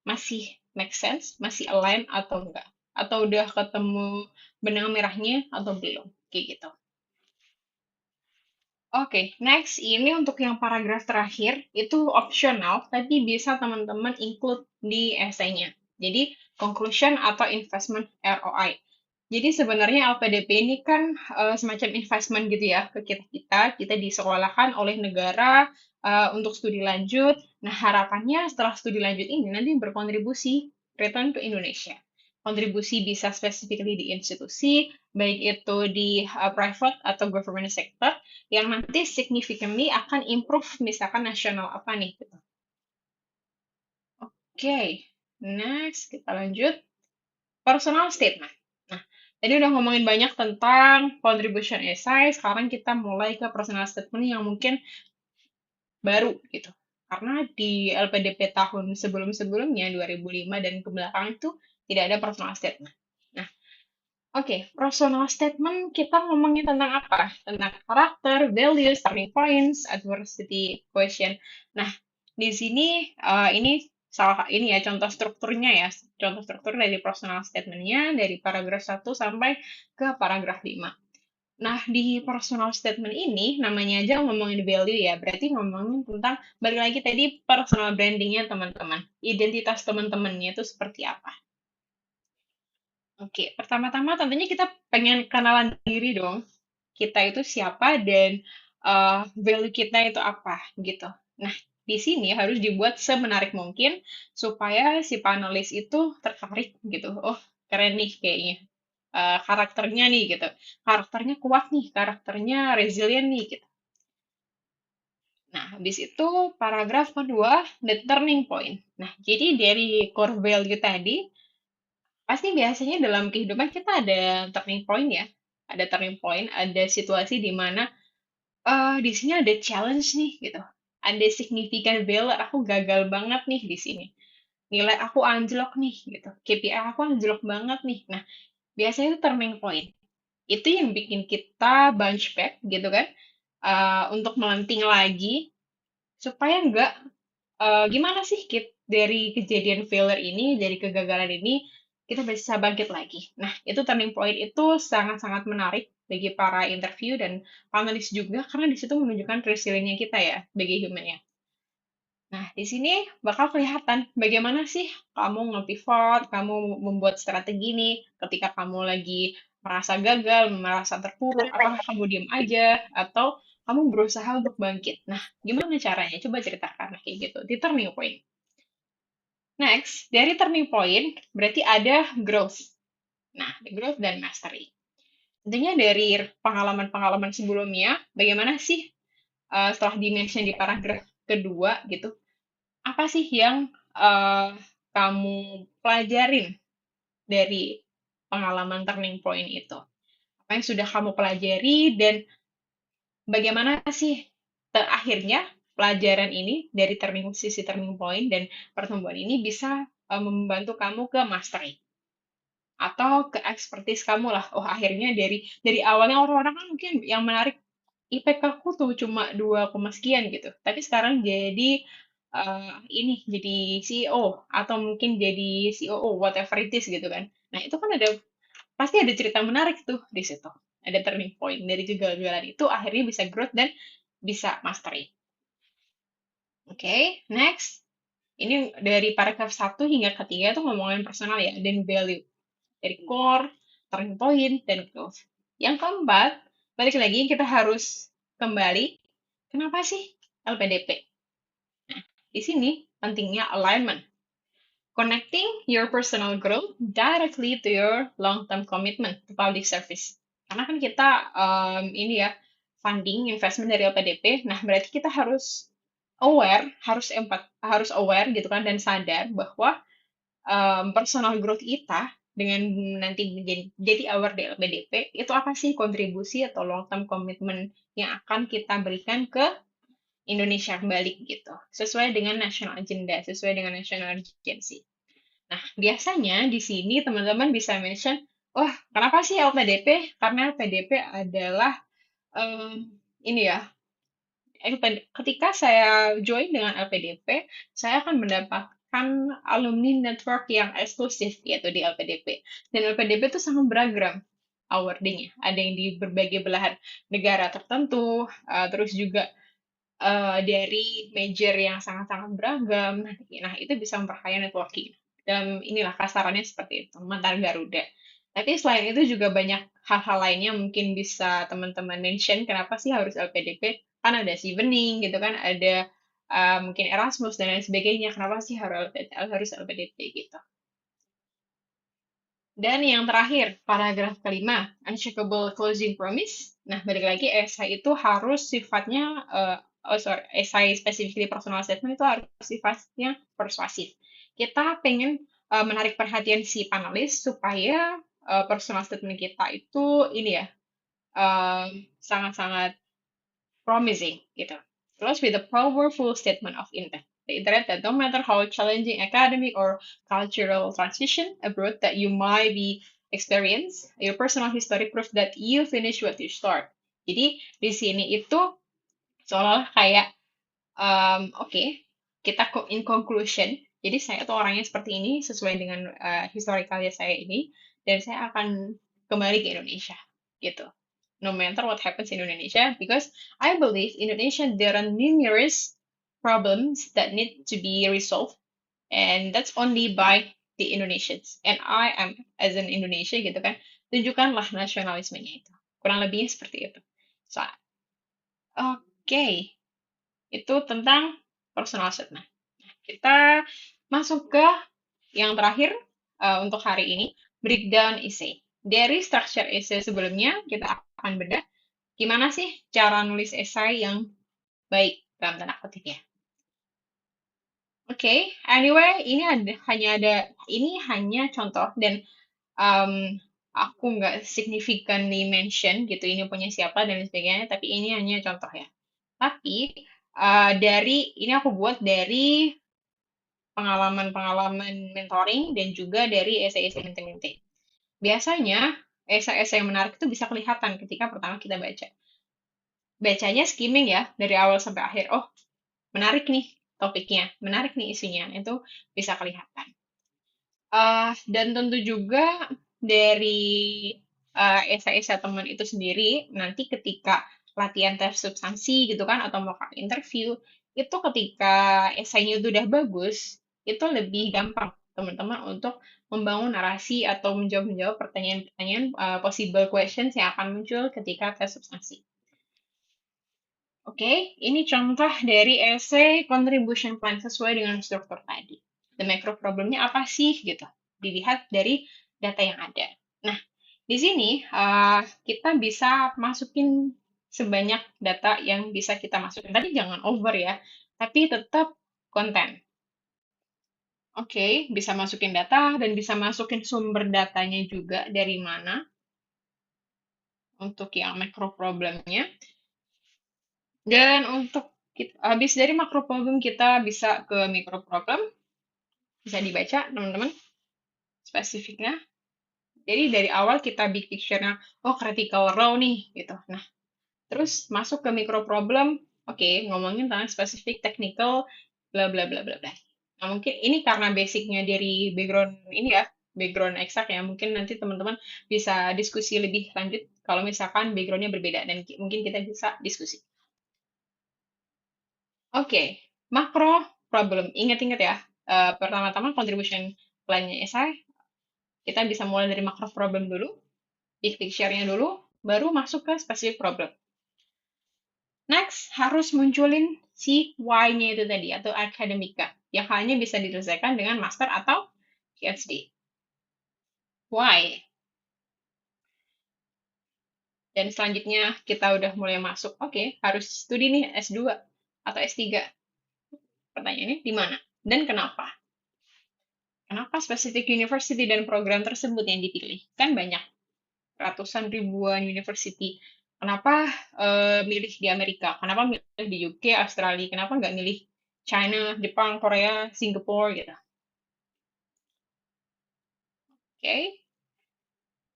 masih make sense, masih align atau enggak. Atau udah ketemu benang merahnya atau belum. Kayak gitu. Oke, next ini untuk yang paragraf terakhir itu optional, tapi bisa teman-teman include di esainya. Jadi, conclusion atau investment ROI. Jadi sebenarnya LPDP ini kan semacam investment gitu ya ke kita-kita. Kita disekolahkan oleh negara untuk studi lanjut. Nah, harapannya setelah studi lanjut ini nanti berkontribusi return to Indonesia. Kontribusi bisa specifically di institusi, baik itu di private atau government sector, yang nanti significantly akan improve misalkan nasional apa nih gitu. Oke, next kita lanjut personal statement. Nah, tadi udah ngomongin banyak tentang contribution essay, sekarang kita mulai ke personal statement yang mungkin baru gitu. Karena di LPDP tahun sebelum-sebelumnya 2005 dan ke belakang itu tidak ada personal statement. Nah, Oke, personal statement kita ngomongin tentang apa? Tentang karakter, values, turning points, adversity, question. Nah, di sini ini ini ya contoh strukturnya ya. Contoh struktur dari personal statement-nya dari paragraf 1 sampai ke paragraf 5. Nah, di personal statement ini namanya aja ngomongin value ya. Berarti ngomongin tentang balik lagi tadi personal branding-nya teman-teman. Identitas teman-temannya itu seperti apa? Oke, pertama-tama tentunya kita pengen kenalan diri dong. Kita itu siapa dan value kita itu apa gitu. Nah, di sini harus dibuat semenarik mungkin supaya si panelis itu tertarik gitu. Oh, keren nih kayaknya. Karakternya nih gitu. Karakternya kuat nih, karakternya resilient nih gitu. Nah, habis itu paragraf kedua, the turning point. Nah, jadi dari core value tadi, pasti biasanya dalam kehidupan kita ada turning point ya. Ada turning point, ada situasi di mana di sini ada challenge nih gitu. Ada significant failure, aku gagal banget nih di sini. Nilai aku anjlok nih gitu. KPI aku anjlok banget nih. Nah, biasanya itu turning point. Itu yang bikin kita bounce back gitu kan. Untuk melenting lagi supaya nggak gimana sih dari kejadian failure ini, dari kegagalan ini, kita bisa bangkit lagi. Nah, itu turning point itu sangat-sangat menarik bagi para interview dan panelis juga, karena di situ menunjukkan resiliennya kita ya, sebagai human ya. Nah, di sini bakal kelihatan bagaimana sih kamu nge-pivot, kamu membuat strategi nih ketika kamu lagi merasa gagal, merasa terpuruk, apakah kamu diam aja, atau kamu berusaha untuk bangkit. Nah, gimana caranya? Coba ceritakan kayak gitu, di turning point. Next, dari turning point berarti ada growth. Nah, growth dan mastery. Tentunya dari pengalaman-pengalaman sebelumnya, bagaimana sih setelah dimention di paragraf kedua gitu, apa sih yang kamu pelajarin dari pengalaman turning point itu? Apa yang sudah kamu pelajari dan bagaimana sih akhirnya pelajaran ini dari sisi turning point dan pertumbuhan ini bisa membantu kamu ke mastery atau ke expertise kamu lah. Oh, akhirnya dari awalnya orang-orang kan mungkin yang menarik IPK aku tuh cuma 2, sekian gitu. Tapi sekarang jadi ini jadi CEO atau mungkin jadi COO whatever it is gitu kan. Nah, itu kan pasti ada cerita menarik tuh di situ. Ada turning point dari kegagalan itu akhirnya bisa growth dan bisa mastery. Oke, next. Ini dari paragraf 1 hingga ketiga tuh ngomongin personal ya, dan value. Dari core, turning point, dan growth. Yang keempat, balik lagi kita harus kembali, kenapa sih LPDP? Nah, di sini pentingnya alignment. Connecting your personal growth directly to your long-term commitment to public service. Karena kan kita ini ya funding investment dari LPDP, nah berarti kita harus aware, harus aware gitu kan dan sadar bahwa personal growth kita dengan nanti jadi aware di LPDP itu apa sih kontribusi atau long-term commitment yang akan kita berikan ke Indonesia balik gitu, sesuai dengan national agenda, sesuai dengan national urgency. Nah, biasanya di sini teman-teman bisa mention, wah, kenapa sih LPDP? Karena LPDP adalah ini ya, ketika saya join dengan LPDP, saya akan mendapatkan alumni network yang eksklusif yaitu di LPDP. Dan LPDP itu sangat beragam awardingnya. Ada yang di berbagai belahan negara tertentu, terus juga dari major yang sangat-sangat beragam. Nah, itu bisa memperkaya networking. Dan inilah kasarannya seperti itu, mantan Garuda. Tapi selain itu juga banyak hal-hal lainnya mungkin bisa teman-teman mention kenapa sih harus LPDP. Kan ada Chevening gitu kan, ada mungkin Erasmus dan lain sebagainya. Kenapa sih harus LPDP gitu. Dan yang terakhir, paragraf kelima, unshakable closing promise. Nah, balik lagi, esai itu harus sifatnya, esai specifically personal statement itu harus sifatnya persuasif. Kita pengen menarik perhatian si panelis supaya personal statement kita itu ini ya, sangat-sangat promising gitu. Close with a powerful statement of intent. Reiterate that no matter how challenging academic or cultural transition abroad that you might be experience, your personal history proof that you finish what you start. Jadi di sini itu seolah-olah kayak oke, kita in conclusion. Jadi saya tuh orangnya seperti ini sesuai dengan historicalnya saya ini, dan saya akan kembali ke Indonesia gitu. No matter what happens in Indonesia, because I believe Indonesia there are numerous problems that need to be resolved, and that's only by the Indonesians. And I am as an Indonesia gitu kan, tunjukkanlah nasionalismenya itu. Kurang lebihnya seperti itu. So, oke. Itu tentang personal statement. Kita masuk ke yang terakhir untuk hari ini, breakdown essay. Dari structure essay sebelumnya, kita akan bedah gimana sih cara nulis essay yang baik dalam tanda kutip ya. Oke, anyway, ini hanya contoh dan aku nggak significantly mention gitu ini punya siapa dan sebagainya, tapi ini hanya contoh ya. Tapi ini aku buat dari pengalaman-pengalaman mentoring dan juga dari esai-esai mente-mente. Biasanya esai-esai yang menarik itu bisa kelihatan ketika pertama kita baca. Bacanya skimming ya, dari awal sampai akhir. Oh, menarik nih topiknya, menarik nih isunya. Itu bisa kelihatan. Dan tentu juga dari esai-esai teman itu sendiri, nanti ketika latihan tes substansi gitu kan, atau mock interview, itu ketika esainya itu udah bagus, itu lebih gampang teman-teman untuk membangun narasi atau menjawab pertanyaan-pertanyaan possible questions yang akan muncul ketika tes substansi. Oke, ini contoh dari essay contribution plan sesuai dengan struktur tadi. The macro problemnya apa sih gitu? Dilihat dari data yang ada. Nah, di sini kita bisa masukin sebanyak data yang bisa kita masukin. Tadi jangan over ya, tapi tetap konten. Oke, bisa masukin data dan bisa masukin sumber datanya juga dari mana untuk yang macro problemnya. Dan untuk habis dari macro problem kita bisa ke micro problem. Bisa dibaca teman-teman spesifiknya. Jadi dari awal kita big picture-nya, oh critical row nih gitu. Nah, terus masuk ke micro problem, oke, ngomongin tentang spesifik technical bla bla bla bla bla. Nah, mungkin ini karena basicnya dari background ini ya, background eksak ya, mungkin nanti teman-teman bisa diskusi lebih lanjut kalau misalkan background-nya berbeda dan mungkin kita bisa diskusi. Oke, makro problem. Ingat-ingat ya, pertama-tama contribution plan-nya esai, kita bisa mulai dari makro problem dulu, big picture-nya dulu, baru masuk ke specific problem. Next, harus munculin si why-nya itu tadi, atau akademika, yang hanya bisa diselesaikan dengan master atau PhD. Why? Dan selanjutnya kita udah mulai masuk, oke, harus studi nih S2 atau S3. Pertanyaannya di mana dan kenapa? Kenapa spesifik university dan program tersebut yang dipilih? Kan banyak, ratusan ribuan university. Kenapa milih di Amerika? Kenapa milih di UK, Australia? Kenapa nggak milih China, Jepang, Korea, Singapura gitu? Oke.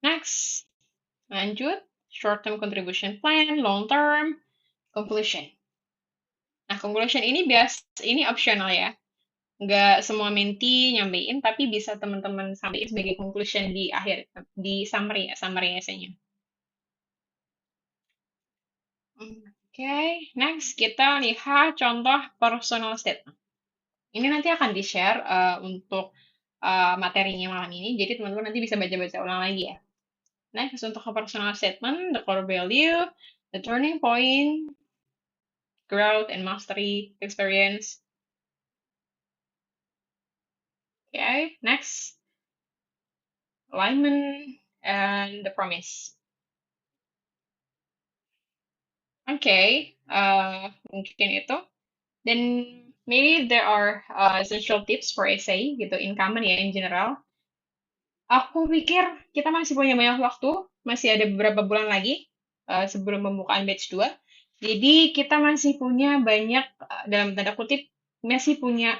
Next. Lanjut. Short-term contribution plan, long-term, conclusion. Nah, conclusion ini ini optional ya. Nggak semua menti nyampein, tapi bisa teman-teman sampaikan sebagai conclusion di akhir, di summary essay-nya. Oke, next kita lihat contoh personal statement. Ini nanti akan di-share untuk materinya malam ini, jadi teman-teman nanti bisa baca-baca ulang lagi ya. Next, untuk personal statement, the core value, the turning point, growth and mastery experience. Okay, next, alignment and the promise. Okay, mungkin itu. Dan maybe there are essential tips for essay gitu, in common ya, in general. Aku pikir kita masih punya banyak waktu, masih ada beberapa bulan lagi sebelum pembukaan batch 2. Jadi kita masih punya banyak, dalam tanda kutip, masih punya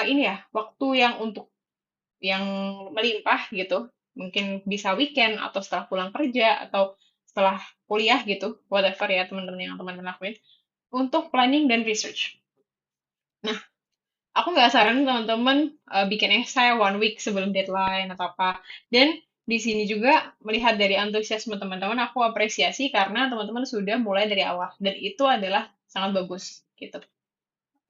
ini ya, waktu yang melimpah gitu Mungkin bisa weekend atau setelah pulang kerja atau setelah kuliah gitu, whatever ya teman-teman yang teman-teman lakuin untuk planning dan research. Nah, aku nggak saranin teman-teman bikin essay 1 week sebelum deadline atau apa. Dan di sini juga melihat dari antusiasme teman-teman, aku apresiasi karena teman-teman sudah mulai dari awal dan itu adalah sangat bagus gitu.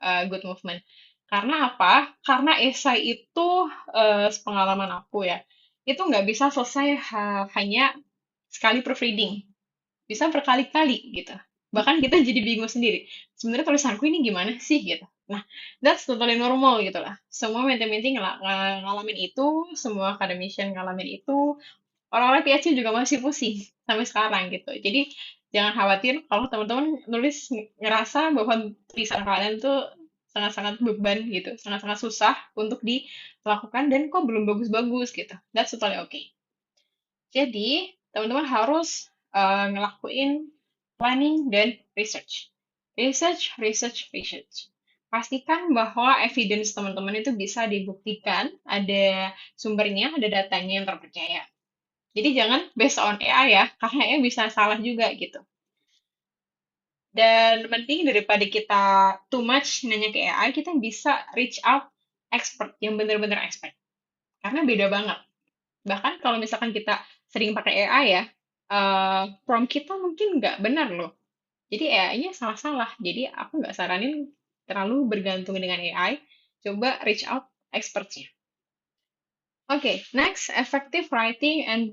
Good movement. Karena apa? Karena esai itu sepengalaman aku ya, itu nggak bisa selesai hanya sekali proofreading, bisa berkali-kali gitu. Bahkan kita jadi bingung sendiri. Sebenarnya tulisanku ini gimana sih gitu. Nah, that's totally normal gitu lah. Semua menti-menti ngalamin itu, semua academician ngalamin itu, orang-orang PhD juga masih pusing sampai sekarang gitu. Jadi jangan khawatir kalau teman-teman nulis ngerasa bahwa tulisan kalian tuh sangat-sangat beban gitu, sangat-sangat susah untuk dilakukan dan kok belum bagus-bagus gitu. That's totally okay. Jadi teman-teman harus ngelakuin planning dan research. Research, research, research. Pastikan bahwa evidence teman-teman itu bisa dibuktikan, ada sumbernya, ada datanya yang terpercaya. Jadi jangan based on AI ya, karena AI bisa salah juga gitu. Dan penting daripada kita too much nanya ke AI, kita bisa reach out expert yang benar-benar expert. Karena beda banget. Bahkan kalau misalkan kita sering pakai AI ya, prompt kita mungkin nggak benar loh. Jadi AI-nya salah-salah. Jadi aku nggak saranin terlalu bergantung dengan AI. Coba reach out expertnya. Oke, next, effective writing and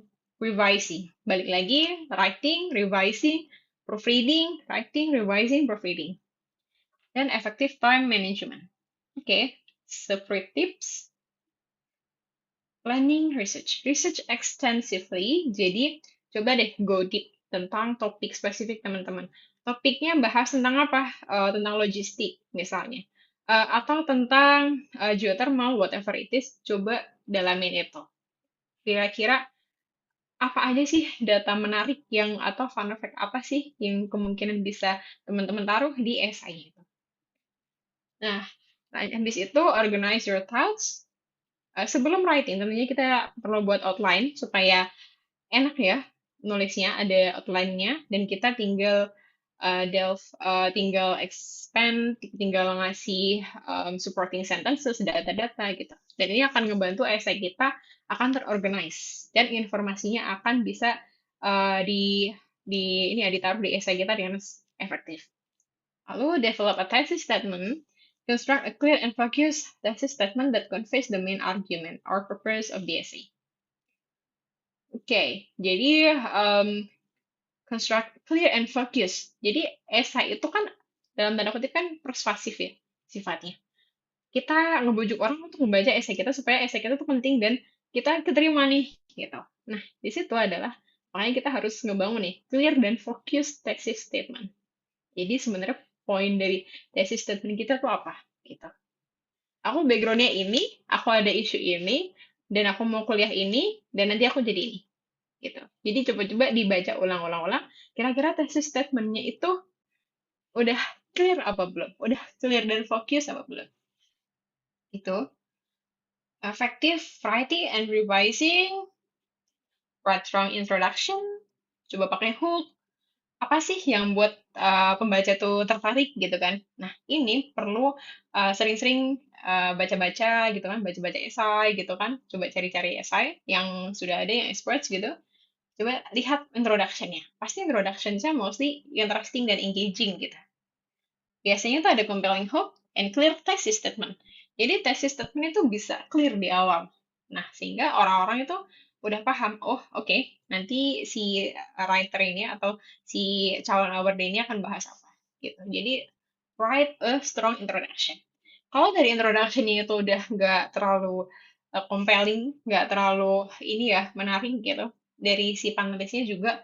revising. Balik lagi, writing, revising, proofreading, writing, revising, proofreading. Dan effective time management. Oke, separate tips. Planning research. Research extensively, jadi coba deh go deep tentang topik spesifik teman-teman. Topiknya bahas tentang apa? Tentang logistik misalnya. Atau tentang geothermal, whatever it is, coba dalamin itu. Kira-kira apa aja sih data menarik yang atau fun fact apa sih yang kemungkinan bisa teman-teman taruh di esai itu. Nah, habis itu organize your thoughts. Sebelum writing, tentunya kita perlu buat outline supaya enak ya nulisnya, ada outline-nya, dan kita tinggal tinggal expand, tinggal ngasih supporting sentences, data-data gitu. Dan ini akan ngebantu essay kita akan terorganize dan informasinya akan bisa di ini ya ditaruh di essay kita dengan efektif. Lalu develop a thesis statement. Construct a clear and focused thesis statement that conveys the main argument or purpose of the essay. Oke, jadi construct clear and focus. Jadi esai itu kan dalam tanda kutip kan persuasif ya sifatnya. Kita ngebujuk orang untuk membaca esai kita supaya esai kita tuh penting dan kita keterima nih gitu. Nah, di situ adalah makanya kita harus ngebangun nih clear dan focus thesis statement. Jadi sebenarnya poin dari thesis statement kita tuh apa gitu. Aku backgroundnya ini, aku ada isu ini, dan aku mau kuliah ini, dan nanti aku jadi ini gitu. Jadi coba-coba dibaca ulang-ulang-ulang. Kira-kira thesis statement-nya itu udah clear apa belum? Udah clear dan fokus apa belum? Itu. Effective writing and revising. Write strong introduction. Coba pakai hook. Apa sih yang buat pembaca tuh tertarik gitu kan? Nah, ini perlu sering-sering baca-baca gitu kan, baca-baca esai gitu kan. Coba cari-cari esai yang sudah ada, yang experts gitu. Coba lihat introduction-nya. Pasti introduction-nya mostly interesting dan engaging gitu. Biasanya tuh ada compelling hook and clear thesis statement. Jadi thesis statement itu bisa clear di awal. Nah, sehingga orang-orang itu udah paham, oh oke, nanti si writer ini atau si calon award ini akan bahas apa gitu. Jadi write a strong introduction. Kalau dari introduction-nya itu udah nggak terlalu compelling, nggak terlalu ini ya menarik gitu, dari si penulisnya juga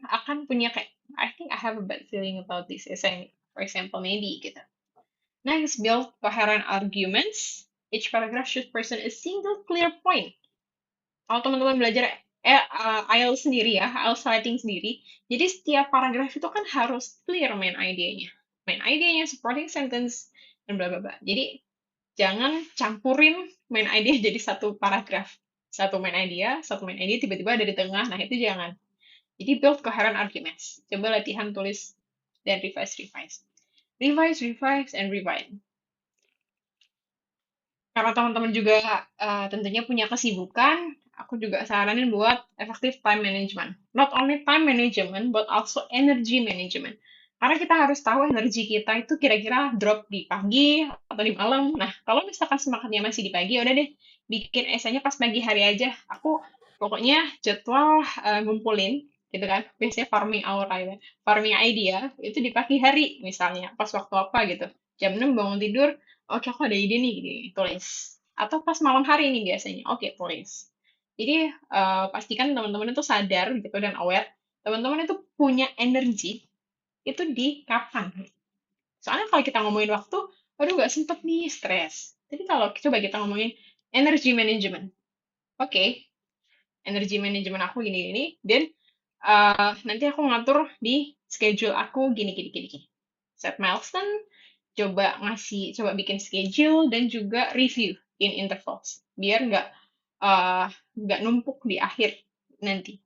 akan punya kayak I think I have a bad feeling about this essay, for example, maybe gitu. Next, build coherent arguments. Each paragraph should present a single clear point. Kalau teman-teman belajar IELTS sendiri ya, IELTS writing sendiri, jadi setiap paragraf itu kan harus clear main idenya. Main idenya, supporting sentence, dan bla bla bla. Jadi jangan campurin main idea jadi satu paragraf. satu main idea tiba-tiba ada di tengah. Nah, itu jangan. Jadi build coherent arguments. Coba latihan tulis dan revise. Revise, and rewind. Karena teman-teman juga tentunya punya kesibukan, aku juga saranin buat effective time management. Not only time management, but also energy management. Karena kita harus tahu energi kita itu kira-kira drop di pagi atau di malam. Nah, kalau misalkan semangatnya masih di pagi, udah deh, bikin esainya pas pagi hari aja. Aku pokoknya jadwal ngumpulin, gitu kan. Biasanya farming idea, itu di pagi hari misalnya, pas waktu apa gitu. Jam 6 bangun tidur, oke, aku ada ide nih, gini, tulis. Atau pas malam hari nih biasanya, oke, tulis. Jadi, pastikan teman-teman itu sadar gitu dan aware, teman-teman itu punya energi itu di kapan. Soalnya kalau kita ngomongin waktu, aduh nggak sempet nih, stres. Jadi kalau coba kita ngomongin energy management. Oke, energy management aku gini-gini, dan nanti aku ngatur di schedule aku gini. Set milestone, coba bikin schedule dan juga review in intervals biar uh, nggak numpuk di akhir nanti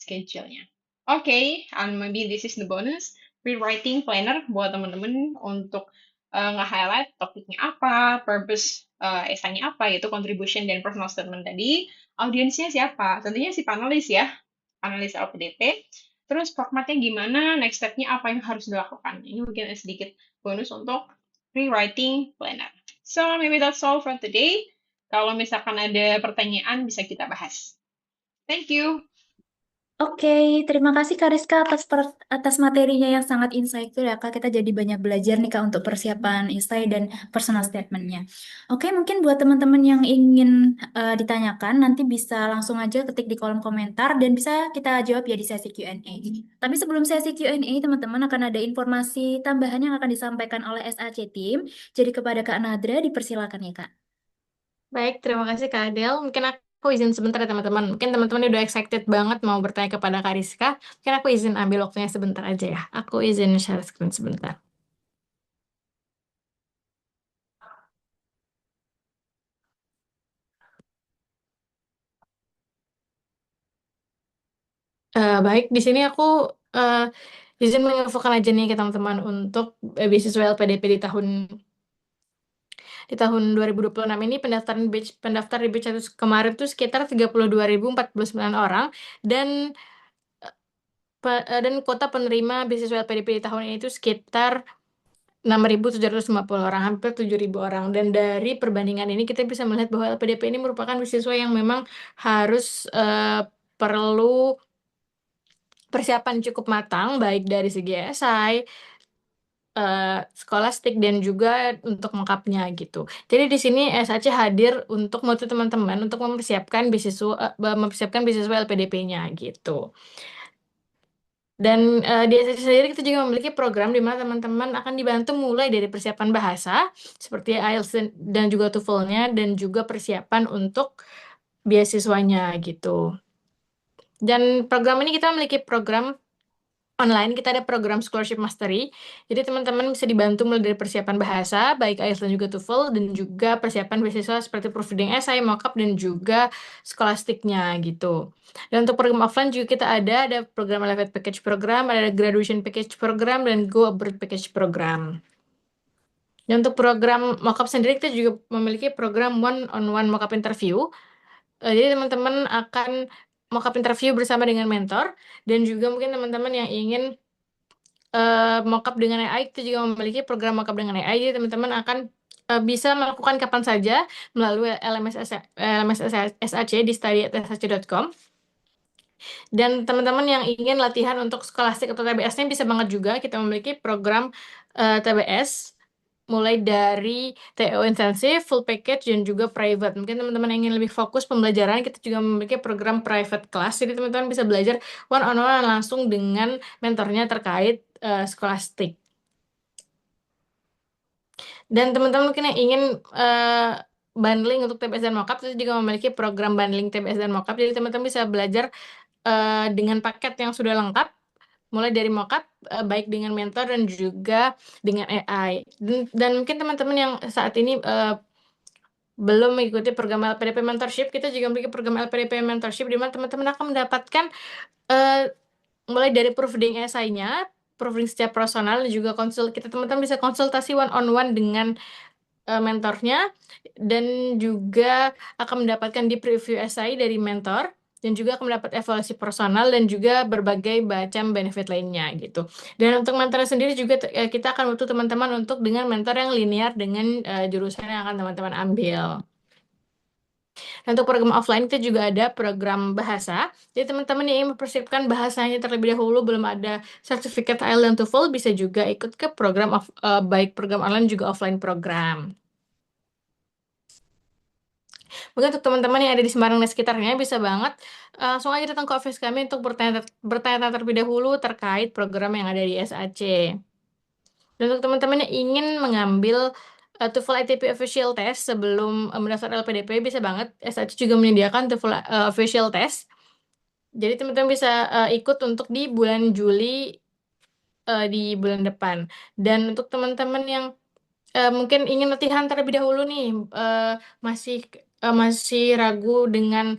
schedule-nya. Oke, and maybe this is the bonus rewriting planner buat teman-teman untuk nge-highlight topiknya apa, purpose esainya apa, yaitu contribution dan personal statement tadi. Audiensnya siapa? Tentunya si panelis ya, panelis LPDP. Terus formatnya gimana, next step-nya apa yang harus dilakukan. Ini mungkin sedikit bonus untuk rewriting planner. So, maybe that's all for today. Kalau misalkan ada pertanyaan, bisa kita bahas. Thank you. Oke, terima kasih Kak Rizka atas materinya yang sangat insightful ya Kak. Kita jadi banyak belajar nih Kak untuk persiapan essay dan personal statementnya. Oke, mungkin buat teman-teman yang ingin ditanyakan, nanti bisa langsung aja ketik di kolom komentar dan bisa kita jawab ya di sesi Q&A. Tapi sebelum sesi Q&A, teman-teman akan ada informasi tambahan yang akan disampaikan oleh SAC Team. Jadi kepada Kak Nadra, dipersilakan ya Kak. Baik, terima kasih Kak Adel. Mungkin aku izin sebentar ya teman-teman. Mungkin teman-teman udah excited banget mau bertanya kepada Kak Rizka. Mungkin aku izin ambil waktunya sebentar aja ya. Aku izin share screen sebentar. Baik, di sini aku eh, izin menginfokan aja nih ke teman-teman untuk beasiswa LPDP di tahun 2026 ini pendaftar di batch 1 kemarin tuh sekitar 32.049 orang dan dan kuota penerima beasiswa LPDP di tahun ini itu sekitar 6.750 orang, hampir 7.000 orang. Dan dari perbandingan ini kita bisa melihat bahwa LPDP ini merupakan beasiswa yang memang harus perlu persiapan cukup matang, baik dari segi esai, skolastik, dan juga untuk lengkapnya gitu. Jadi di sini SAC hadir untuk membantu teman-teman untuk mempersiapkan beasiswa LPDP-nya gitu. Dan di SAC sendiri kita juga memiliki program di mana teman-teman akan dibantu mulai dari persiapan bahasa seperti IELTS dan juga TOEFL-nya dan juga persiapan untuk beasiswanya gitu. Dan program ini kita memiliki program online, kita ada program Scholarship Mastery. Jadi teman-teman bisa dibantu mulai dari persiapan bahasa, baik IELTS dan juga TOEFL, dan juga persiapan beasiswa seperti proofreading essay, mock-up, dan juga skolastiknya gitu. Dan untuk program offline juga kita ada program Elevate Package Program, ada Graduation Package Program, dan Go Abroad Package Program. Dan untuk program mock-up sendiri kita juga memiliki program one-on-one mock-up interview. Jadi teman-teman akan mock-up interview bersama dengan mentor, dan juga mungkin teman-teman yang ingin mockup dengan AI, kita juga memiliki program mockup dengan AI. Jadi teman-teman akan bisa melakukan kapan saja melalui LMS SAC di study@sac.com. Dan teman-teman yang ingin latihan untuk skolastik atau TBS-nya bisa banget juga. Kita memiliki program TBS mulai dari TO intensif, full package, dan juga private. Mungkin teman-teman yang ingin lebih fokus pembelajaran, kita juga memiliki program private class. Jadi teman-teman bisa belajar one-on-one langsung dengan mentornya terkait skolastik. Dan teman-teman mungkin yang ingin bundling untuk TBS dan mockup, itu juga memiliki program bundling TBS dan mockup. Jadi teman-teman bisa belajar dengan paket yang sudah lengkap, mulai dari mockup, baik dengan mentor dan juga dengan AI. Dan mungkin teman-teman yang saat ini belum mengikuti program LPDP Mentorship, kita juga memiliki program LPDP Mentorship di mana teman-teman akan mendapatkan eh, mulai dari proofreading esainya, proofreading secara personal, dan juga kita teman-teman bisa konsultasi one on one dengan mentornya, dan juga akan mendapatkan di preview esai dari mentor, dan juga akan mendapat evaluasi personal dan juga berbagai macam benefit lainnya gitu. Dan untuk mentor sendiri juga kita akan butuh teman-teman untuk dengan mentor yang linear dengan jurusan yang akan teman-teman ambil. Dan untuk program offline kita juga ada program bahasa. Jadi teman-teman yang ingin mempersiapkan bahasanya terlebih dahulu belum ada sertifikat IELTS dan TOEFL bisa juga ikut ke program baik program online juga offline program. Mungkin untuk teman-teman yang ada di Semarang dan sekitarnya bisa banget langsung aja datang ke office kami untuk bertanya terlebih dahulu terkait program yang ada di SAC. Dan untuk teman-teman yang ingin mengambil TOEFL ITP Official Test sebelum mendaftar LPDP bisa banget. SAC juga menyediakan TOEFL Official Test. Jadi teman-teman bisa ikut untuk di bulan Juli di bulan depan. Dan untuk teman-teman yang mungkin ingin latihan terlebih dahulu nih, masih masih ragu dengan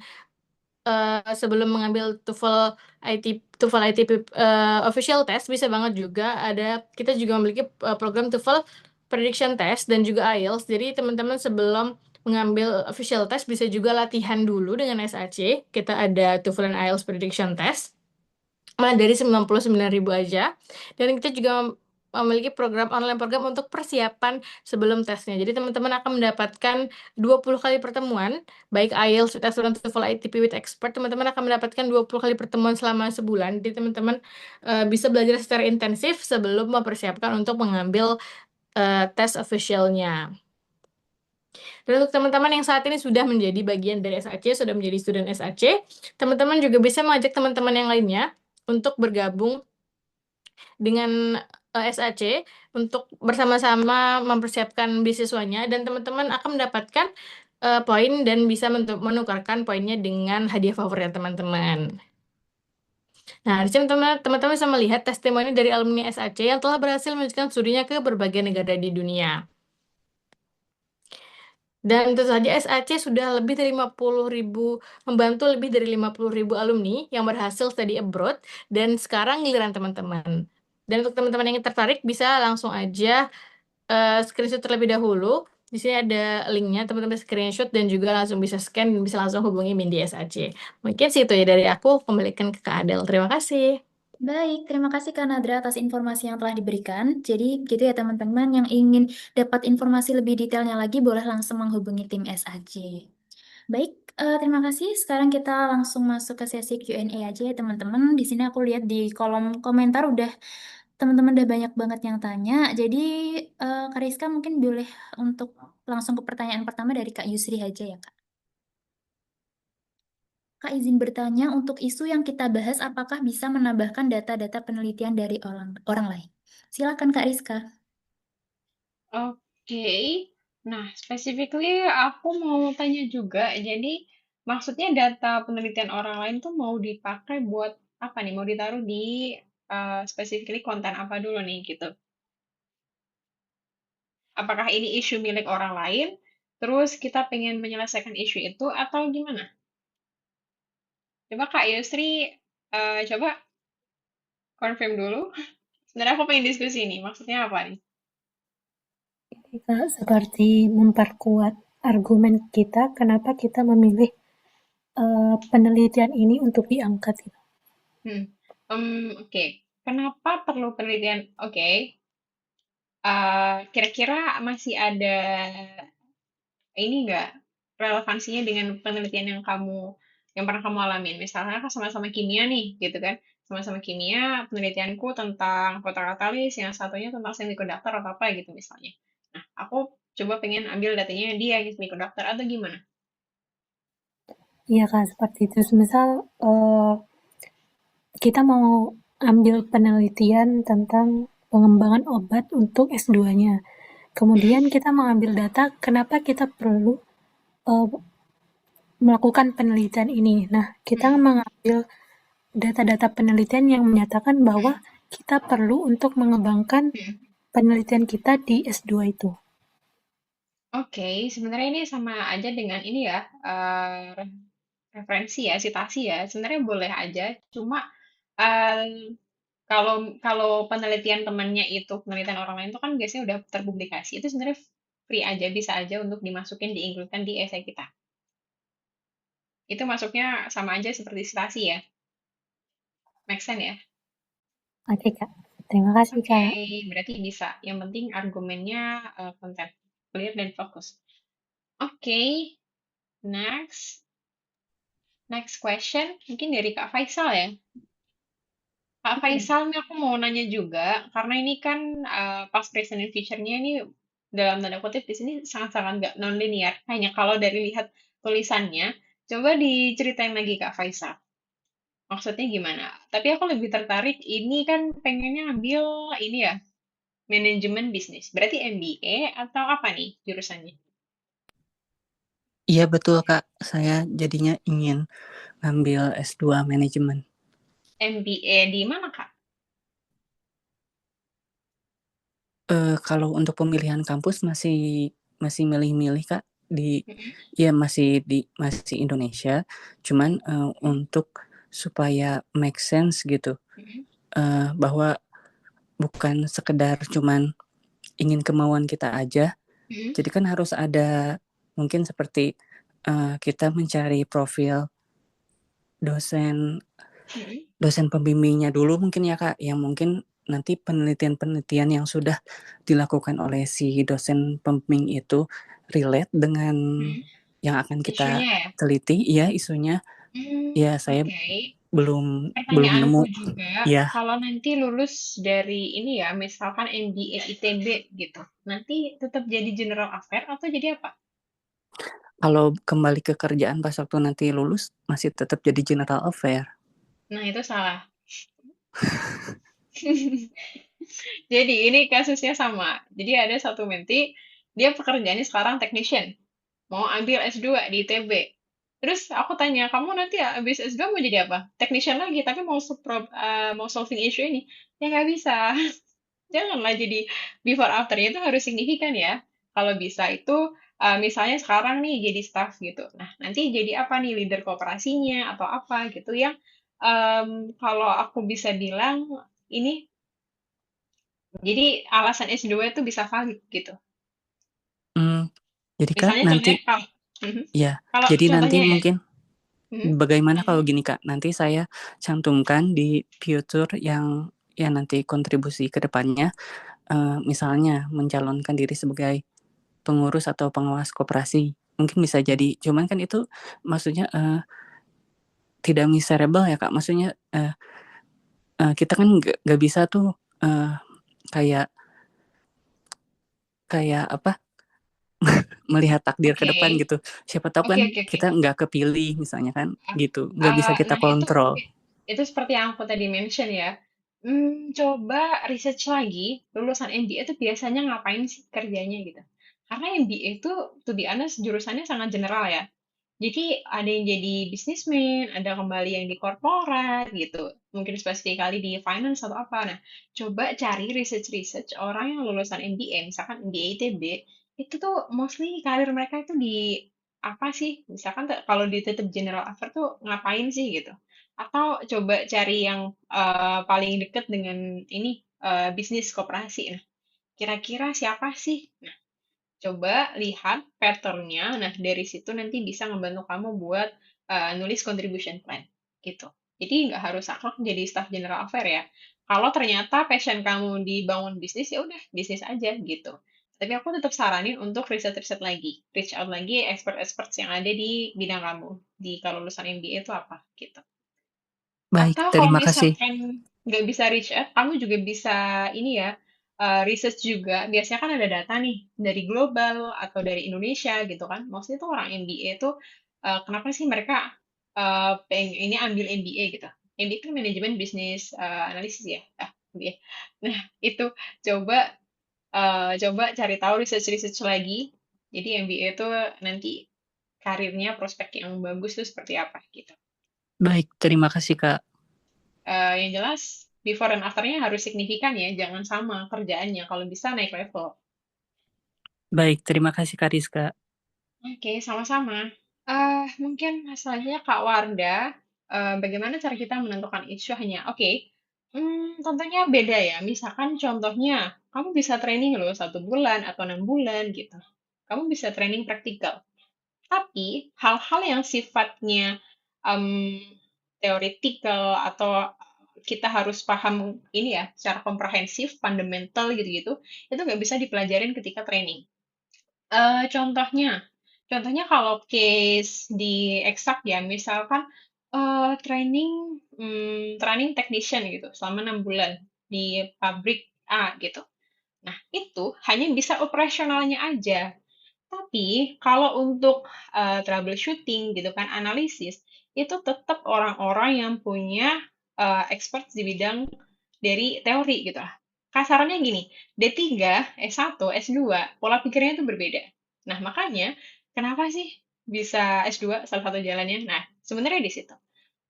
sebelum mengambil TOEFL ITP official test bisa banget juga kita juga memiliki program TOEFL prediction test dan juga IELTS. Jadi teman-teman sebelum mengambil official test bisa juga latihan dulu dengan SAC. Kita ada TOEFL dan IELTS prediction test malah dari 99.000 aja. Dan kita juga memiliki online program untuk persiapan sebelum tesnya. Jadi teman-teman akan mendapatkan 20 kali pertemuan, baik IELTS with Excellent, TOEFL ITP with Expert, teman-teman akan mendapatkan 20 kali pertemuan selama sebulan. Jadi teman-teman bisa belajar secara intensif sebelum mempersiapkan untuk mengambil tes officialnya. Dan untuk teman-teman yang saat ini sudah menjadi bagian dari SAC, sudah menjadi student SAC, teman-teman juga bisa mengajak teman-teman yang lainnya untuk bergabung dengan SAC untuk bersama-sama mempersiapkan beasiswanya, dan teman-teman akan mendapatkan poin dan bisa menukarkan poinnya dengan hadiah favorit teman-teman. Nah, di sini teman-teman bisa melihat testimoni dari alumni SAC yang telah berhasil melanjutkan studinya ke berbagai negara di dunia. Dan tentu saja SAC sudah lebih dari 50.000, membantu lebih dari 50.000 alumni yang berhasil study abroad, dan sekarang giliran teman-teman. Dan untuk teman-teman yang tertarik bisa langsung aja screenshot terlebih dahulu. Di sini ada linknya, teman-teman screenshot dan juga langsung bisa scan dan bisa langsung hubungi Mindy SAC. Mungkin segitu ya dari aku, kembalikan ke Kak Adel. Terima kasih. Baik, terima kasih Kak Nadra atas informasi yang telah diberikan. Jadi gitu ya teman-teman yang ingin dapat informasi lebih detailnya lagi boleh langsung menghubungi tim SAJ. Baik, terima kasih. Sekarang kita langsung masuk ke sesi Q&A aja ya teman-teman. Di sini aku lihat di kolom komentar teman-teman udah banyak banget yang tanya. Jadi Kak Rizka mungkin boleh untuk langsung ke pertanyaan pertama dari Kak Yusri aja ya Kak. Kak izin bertanya, untuk isu yang kita bahas, apakah bisa menambahkan data-data penelitian dari orang lain? Silakan Kak Rizka. Oke. Nah, specifically aku mau tanya juga. Jadi, maksudnya data penelitian orang lain tuh mau dipakai buat apa nih? Mau ditaruh di specifically konten apa dulu nih gitu? Apakah ini isu milik orang lain? Terus kita pengen menyelesaikan isu itu atau gimana? Coba Kak Yusri, coba confirm dulu. Sebenarnya aku pengen diskusi nih. Maksudnya apa nih? Kita seperti memperkuat argumen kita kenapa kita memilih penelitian ini untuk diangkat gitu. Oke. Kenapa perlu penelitian? Oke. Kira-kira masih ada ini nggak relevansinya dengan penelitian yang pernah kamu alamin? Misalnya kan sama-sama kimia nih, gitu kan? Sama-sama kimia, penelitianku tentang fotokatalis, yang satunya tentang semiconductor atau apa gitu misalnya. Nah, aku coba pengen ambil datanya dia yang semiconductor atau gimana? Iya Kak, seperti itu. Misal kita mau ambil penelitian tentang pengembangan obat untuk S2-nya. Kemudian kita mengambil data kenapa kita perlu melakukan penelitian ini. Nah, kita mengambil data-data penelitian yang menyatakan bahwa kita perlu untuk mengembangkan penelitian kita di S2 itu. Oke, sebenarnya ini sama aja dengan ini ya, referensi ya, citasi ya. Sebenarnya boleh aja, cuma eh, kalau kalau penelitian temannya itu, penelitian orang lain itu kan biasanya udah terpublikasi. Itu sebenarnya free aja, bisa aja untuk dimasukin, diinkludkan di esai kita. Itu masuknya sama aja seperti citasi ya. Make sense ya? Oke, Kak. Terima kasih, Oke, Kak. berarti bisa. Yang penting argumennya konten, clear dan fokus. Oke, next. Next question, mungkin dari Kak Faisal ya. Kak Faisal, nih aku mau nanya juga, karena ini kan past, present, and future-nya ini dalam tanda kutip di sini sangat-sangat nggak non-linear. Hanya kalau dari lihat tulisannya, coba diceritain lagi Kak Faisal. Maksudnya gimana? Tapi aku lebih tertarik, ini kan pengennya ambil ini ya, manajemen bisnis. Berarti MBA atau apa nih jurusannya? Iya betul Kak, saya jadinya ingin ngambil S2 manajemen. MBA di mana Kak? Kalau untuk pemilihan kampus masih milih-milih Kak, Mm-mm, masih Indonesia, cuman untuk supaya make sense gitu, mm-mm, bahwa bukan sekedar cuman ingin kemauan kita aja, mm-mm, jadi kan harus ada mungkin seperti kita mencari profil dosen mm-mm, pembimbingnya dulu mungkin ya Kak, yang mungkin nanti penelitian-penelitian yang sudah dilakukan oleh si dosen pembimbing itu relate dengan mm-mm. yang akan kita Isunya ya? teliti, ya isunya, ya saya Oke. belum Pertanyaanku nemu, juga, ya kalau nanti lulus dari ini ya, misalkan MBA ITB gitu, nanti tetap jadi general affair atau jadi apa? kalau kembali ke kerjaan pas waktu nanti lulus masih tetap jadi general affair. Nah, itu salah. Jadi ini kasusnya sama. Jadi ada satu menti, dia pekerjaannya sekarang technician, mau ambil S2 di ITB. Terus aku tanya, kamu nanti habis S2 mau jadi apa? Technician lagi, tapi mau solving issue ini. Ya nggak bisa. Janganlah jadi before afternya itu harus signifikan ya. Kalau bisa itu misalnya sekarang nih jadi staff gitu. Nah, nanti jadi apa nih leader kooperasinya atau apa gitu yang kalau aku bisa bilang ini jadi alasan S2 itu bisa valid gitu. Jadi Kak Misalnya nanti, contohnya kalau Mhm. ya Kalau jadi nanti contohnya ya. mungkin Mhm. bagaimana Mhm. kalau gini Kak, nanti saya cantumkan di future yang nanti kontribusi ke depannya, misalnya mencalonkan diri sebagai pengurus atau pengawas koperasi, mungkin bisa jadi. Cuman kan itu maksudnya tidak miserable ya Kak, maksudnya kita kan nggak bisa tuh kayak apa, melihat takdir ke Oke. depan gitu. Siapa tahu Oke, kan oke, oke. kita nggak kepilih misalnya kan gitu, nggak bisa kita Nah, itu kontrol. seperti yang aku tadi mention ya. Coba research lagi, lulusan MBA itu biasanya ngapain sih kerjanya gitu. Karena MBA itu, to be honest, jurusannya sangat general ya. Jadi ada yang jadi businessman, ada kembali yang di korporat gitu. Mungkin spesifik kali di finance atau apa. Nah, coba cari research-research orang yang lulusan MBA, misalkan MBA ITB, itu tuh mostly karir mereka itu di apa sih? Misalkan kalau di tetap general affair tuh ngapain sih gitu. Atau coba cari yang paling deket dengan ini bisnis koperasi. Nah, kira-kira siapa sih? Coba lihat pattern-nya. Nah, dari situ nanti bisa ngebantu kamu buat nulis contribution plan gitu. Jadi nggak harus saklek jadi staff general affair ya. Kalau ternyata passion kamu dibangun bisnis, ya udah bisnis aja gitu. Tapi aku tetap saranin untuk riset-riset lagi, reach out lagi expert-expert yang ada di bidang kamu. Di kalau lulusan MBA itu apa gitu. Baik, Atau kalau terima kasih. misalkan nggak bisa reach out, kamu juga bisa ini ya, research juga. Biasanya kan ada data nih dari global atau dari Indonesia gitu kan. Maksudnya tuh orang MBA itu kenapa sih mereka ini ambil MBA gitu. MBA kan manajemen bisnis analisis ya. MBA. Nah, itu coba coba cari tahu research-research lagi. Jadi MBA itu nanti karirnya prospek yang bagus tuh seperti apa gitu. Baik, terima kasih Kak. Yang jelas before dan afternya harus signifikan ya, jangan sama kerjaannya. Kalau bisa naik level. Baik, terima kasih Kak Rizka. Oke, sama-sama. Mungkin selanjutnya Kak Warda, bagaimana cara kita menentukan issuenya? Oke, tentunya beda ya. Misalkan contohnya, kamu bisa training loh 1 bulan atau 6 bulan gitu. Kamu bisa training praktikal. Tapi hal-hal yang sifatnya em, teoretikal atau kita harus paham ini ya secara komprehensif, fundamental gitu-gitu, itu nggak bisa dipelajarin ketika training. Contohnya, kalau case di eksak ya, misalkan training technician gitu selama 6 bulan di pabrik A gitu. Nah, itu hanya bisa operasionalnya aja. Tapi kalau untuk troubleshooting gitu kan, analisis, itu tetap orang-orang yang punya expert di bidang dari teori gitu lah. Kasarannya gini, D3, S1, S2, pola pikirnya itu berbeda. Nah, makanya kenapa sih bisa S2 salah satu jalannya? Nah, sebenarnya di situ.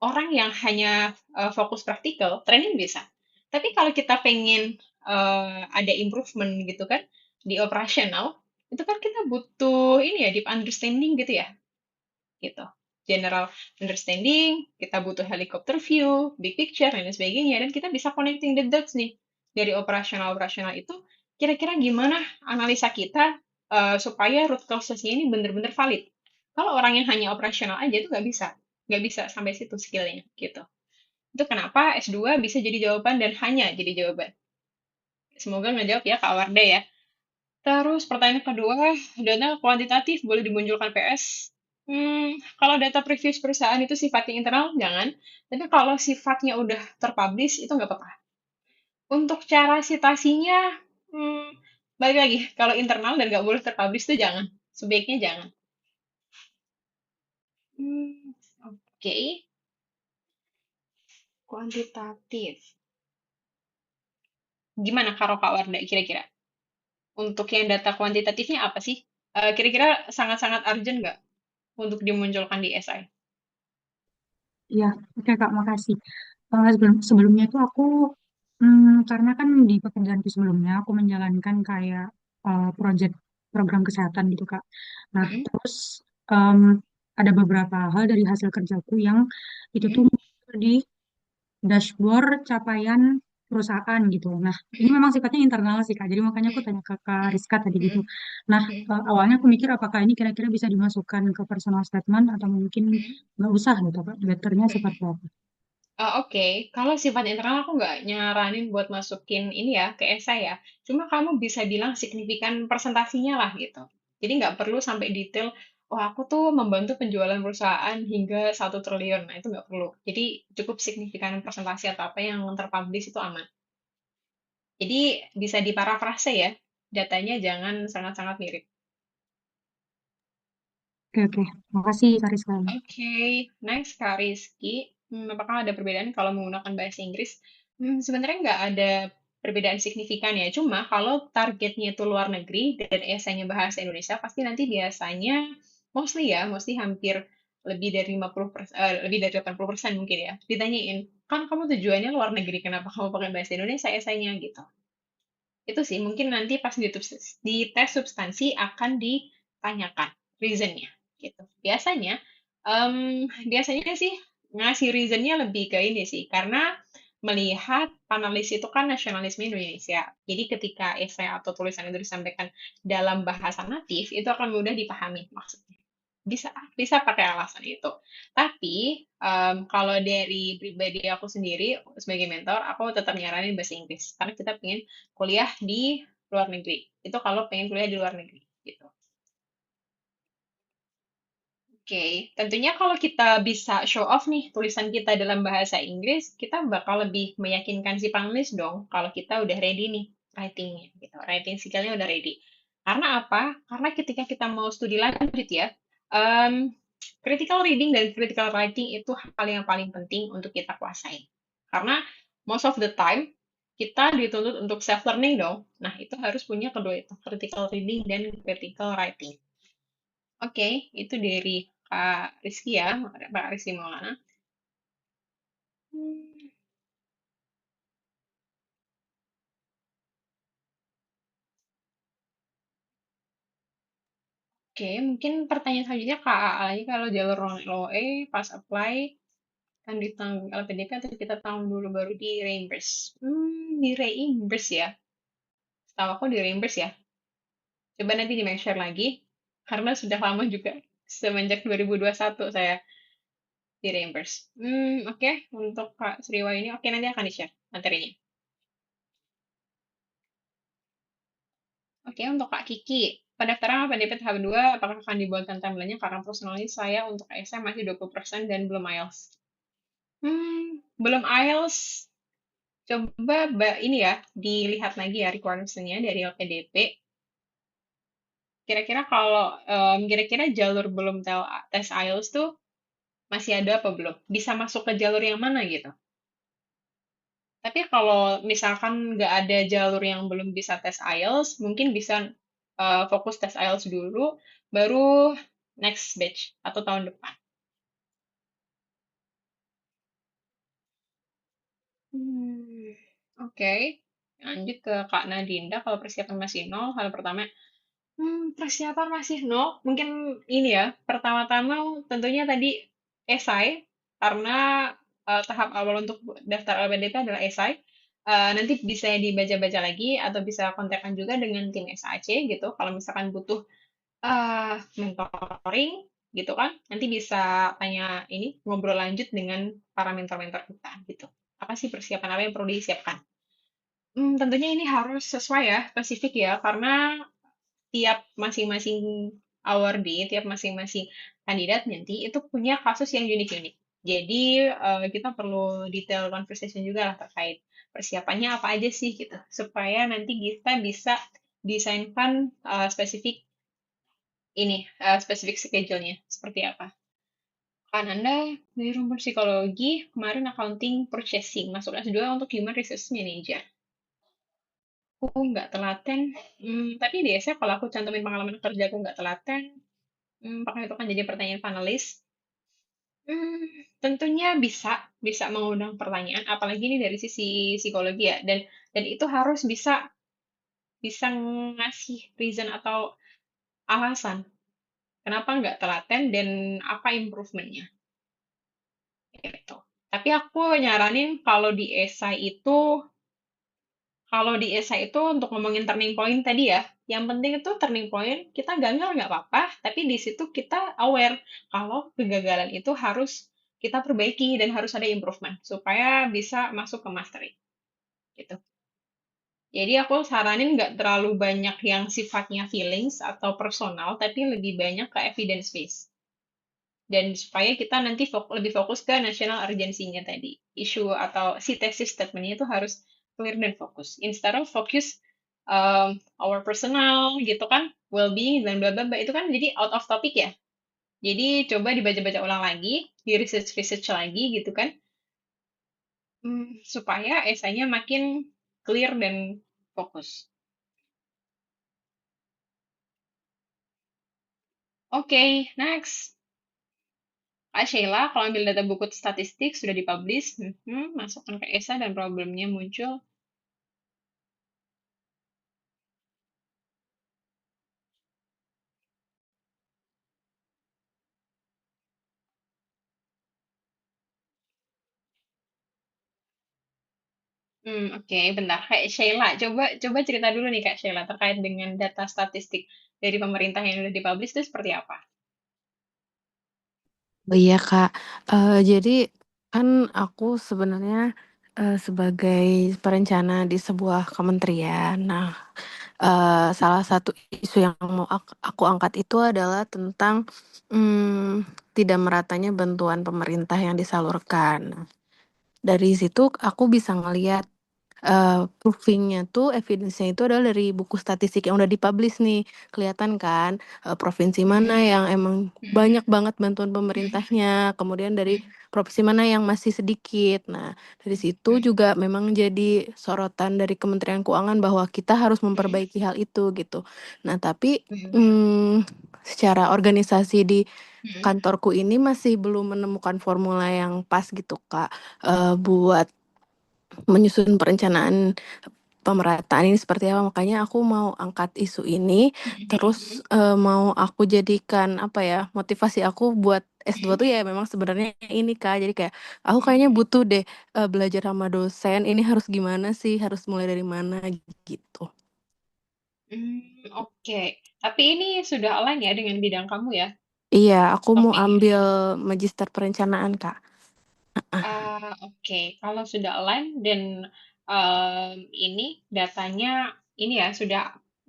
Orang yang hanya fokus praktikal, training bisa. Tapi kalau kita pengen ada improvement gitu kan di operasional, itu kan kita butuh ini ya deep understanding gitu ya, gitu. General understanding, kita butuh helicopter view, big picture dan lain sebagainya, dan kita bisa connecting the dots nih dari operasional itu. Kira-kira gimana analisa kita supaya root cause-nya ini benar-benar valid. Kalau orang yang hanya operasional aja itu nggak bisa sampai situ skillnya gitu. Itu kenapa S2 bisa jadi jawaban dan hanya jadi jawaban. Semoga ngejawab ya Kak Wardah ya. Terus pertanyaan kedua, data kuantitatif boleh dimunculkan PS? Kalau data previous perusahaan itu sifatnya internal, jangan. Tapi kalau sifatnya udah terpublish, itu nggak apa-apa. Untuk cara citasinya, hmm, balik lagi. Kalau internal dan nggak boleh terpublish itu jangan. Sebaiknya jangan. Hmm, oke. Kuantitatif. Gimana kalau Kak Warda kira-kira? Untuk yang data kuantitatifnya apa sih? Kira-kira sangat-sangat urgent nggak untuk dimunculkan di SI? Iya, oke Kak, makasih. Sebelumnya itu aku, karena kan di pekerjaanku sebelumnya, aku menjalankan kayak project program kesehatan gitu Kak. Nah, Mm-mm, terus em, ada beberapa hal dari hasil kerjaku yang itu tuh mm-mm, muncul di dashboard capaian perusahaan gitu. Nah, ini mm-mm, memang sifatnya internal sih Kak, jadi makanya aku tanya ke Kak mm-mm, Rizka tadi gitu. mm-mm, Nah, mm-mm, awalnya aku mikir apakah ini kira-kira bisa dimasukkan ke personal statement atau mungkin mm-mm, nggak usah gitu Kak, betternya mm-mm. seperti apa? Oke, kalau sifat internal aku nggak nyaranin buat masukin ini ya ke esai ya. Cuma kamu bisa bilang signifikan presentasinya lah gitu. Jadi nggak perlu sampai detail, oh aku tuh membantu penjualan perusahaan hingga 1 triliun. Nah itu nggak perlu. Jadi cukup signifikan presentasi atau apa yang terpublish itu aman. Jadi bisa diparafrase ya, datanya jangan sangat-sangat mirip. Oke, oke. Makasih Kak Rizka. Oke, next Kak Rizky. Apakah ada perbedaan kalau menggunakan bahasa Inggris? Sebenarnya nggak ada perbedaan signifikan ya. Cuma kalau targetnya itu luar negeri dan esainya bahasa Indonesia, pasti nanti biasanya mostly hampir lebih dari 50%, lebih dari 80% mungkin ya. Ditanyain, kan kamu tujuannya luar negeri, kenapa kamu pakai bahasa Indonesia esainya gitu. Itu sih mungkin nanti pas di tes substansi akan ditanyakan reasonnya gitu. Biasanya sih ngasih reasonnya lebih ke ini sih karena melihat panelis itu kan nasionalisme Indonesia. Jadi ketika esai atau tulisan itu disampaikan dalam bahasa natif itu akan mudah dipahami maksudnya. Bisa bisa pakai alasan itu. Tapi kalau dari pribadi aku sendiri sebagai mentor, aku tetap nyaranin bahasa Inggris karena kita pengen kuliah di luar negeri. Itu kalau pengen kuliah di luar negeri gitu. Oke, tentunya kalau kita bisa show off nih tulisan kita dalam bahasa Inggris, kita bakal lebih meyakinkan si panelis dong kalau kita udah ready nih writingnya gitu. Writing skillnya udah ready. Karena apa? Karena ketika kita mau studi lanjut ya, em, critical reading dan critical writing itu hal yang paling penting untuk kita kuasain. Karena most of the time kita dituntut untuk self learning dong. Nah, itu harus punya kedua itu, critical reading dan critical writing. Oke, itu dari Kak Rizky ya, Pak Rizky Maulana. Hmm, Oke, mungkin pertanyaan selanjutnya Kak AA lagi, kalau jalur non LOE pas apply kan ditanggung LPDP atau kita tanggung dulu baru di reimburse? Di reimburse ya. Setahu aku di reimburse ya. Coba nanti di make sure lagi, karena sudah lama juga, semenjak 2021 saya di reimburse. Oke, untuk Kak Sriwa ini, oke nanti akan di-share materinya. Oke, untuk Kak Kiki, pendaftaran LPDP tahap 2, apakah akan dibuatkan timeline-nya? Karena personally saya untuk SM masih 20% dan belum IELTS. Belum IELTS, coba ini ya, dilihat lagi ya requirements-nya dari LPDP. Kira-kira kalau, kira-kira jalur belum tes IELTS tuh masih ada apa belum? Bisa masuk ke jalur yang mana gitu? Tapi kalau misalkan nggak ada jalur yang belum bisa tes IELTS, mungkin bisa fokus tes IELTS dulu, baru next batch atau tahun depan. Oke. Lanjut ke Kak Nadinda, kalau persiapan masih nol, hal pertama, persiapan masih nol, mungkin ini ya, pertama-tama tentunya tadi esai, karena tahap awal untuk daftar LPDP adalah esai. Nanti bisa dibaca-baca lagi, atau bisa kontakkan juga dengan tim SAC gitu, kalau misalkan butuh mentoring gitu kan, nanti bisa tanya ini, ngobrol lanjut dengan para mentor-mentor kita gitu. Apa sih persiapan apa yang perlu disiapkan? Tentunya ini harus sesuai ya, spesifik ya, karena tiap masing-masing award, tiap masing-masing kandidat nanti itu punya kasus yang unik-unik. Jadi kita perlu detail conversation juga lah terkait persiapannya apa aja sih gitu, supaya nanti kita bisa desainkan spesifik ini, spesifik schedule-nya seperti apa. Kan Anda dari rumpun psikologi, kemarin accounting purchasing, masuk S2 untuk human resource manager. Aku nggak telaten, tapi biasanya kalau aku cantumin pengalaman kerja aku nggak telaten, apakah itu kan jadi pertanyaan panelis? Tentunya bisa, bisa mengundang pertanyaan, apalagi ini dari sisi psikologi ya, dan itu harus bisa bisa ngasih reason atau alasan kenapa nggak telaten dan apa improvementnya gitu. Tapi aku nyaranin kalau di esai itu untuk ngomongin turning point tadi ya, yang penting itu turning point, kita gagal nggak apa-apa, tapi di situ kita aware kalau kegagalan itu harus kita perbaiki dan harus ada improvement supaya bisa masuk ke mastery gitu. Jadi aku saranin nggak terlalu banyak yang sifatnya feelings atau personal, tapi lebih banyak ke evidence base. Dan supaya kita nanti lebih fokus ke national urgency-nya tadi. Isu atau si tesis statement-nya itu harus clear dan fokus. Instead of focus our personal gitu kan, well-being dan bla bla bla, itu kan jadi out of topic ya. Jadi coba dibaca-baca ulang lagi, di research lagi gitu kan, supaya esainya makin clear dan fokus. Oke, next. Kak Sheila, kalau ambil data buku statistik sudah dipublish, masukkan ke esai dan problemnya muncul. Oke, bentar. Kak Sheila, coba coba cerita dulu nih Kak Sheila terkait dengan data statistik dari pemerintah yang sudah dipublish itu seperti apa? Oh iya Kak, jadi kan aku sebenarnya sebagai perencana di sebuah kementerian. Nah, salah satu isu yang mau aku angkat itu adalah tentang tidak meratanya bantuan pemerintah yang disalurkan. Nah, dari situ aku bisa ngelihat proving-nya tuh, evidence-nya itu adalah dari buku statistik yang udah dipublish nih. Kelihatan kan, provinsi mana yang emang banyak banget bantuan pemerintahnya, kemudian dari provinsi mana yang masih sedikit. Nah, dari situ juga memang jadi sorotan dari Kementerian Keuangan bahwa kita harus memperbaiki hal itu gitu. Nah, tapi secara organisasi di kantorku ini masih belum menemukan formula yang pas gitu Kak, buat menyusun perencanaan pemerataan ini seperti apa. Makanya aku mau angkat isu ini, terus mau aku jadikan apa ya, motivasi aku buat S2 tuh ya memang sebenarnya ini Kak. Jadi kayak aku kayaknya butuh deh belajar sama dosen, ini harus gimana sih, harus mulai dari mana gitu. Oke. Tapi ini sudah align ya dengan bidang kamu ya, Iya, aku mau topiknya. ambil magister perencanaan Kak. Oke. Kalau sudah align dan ini datanya ini ya sudah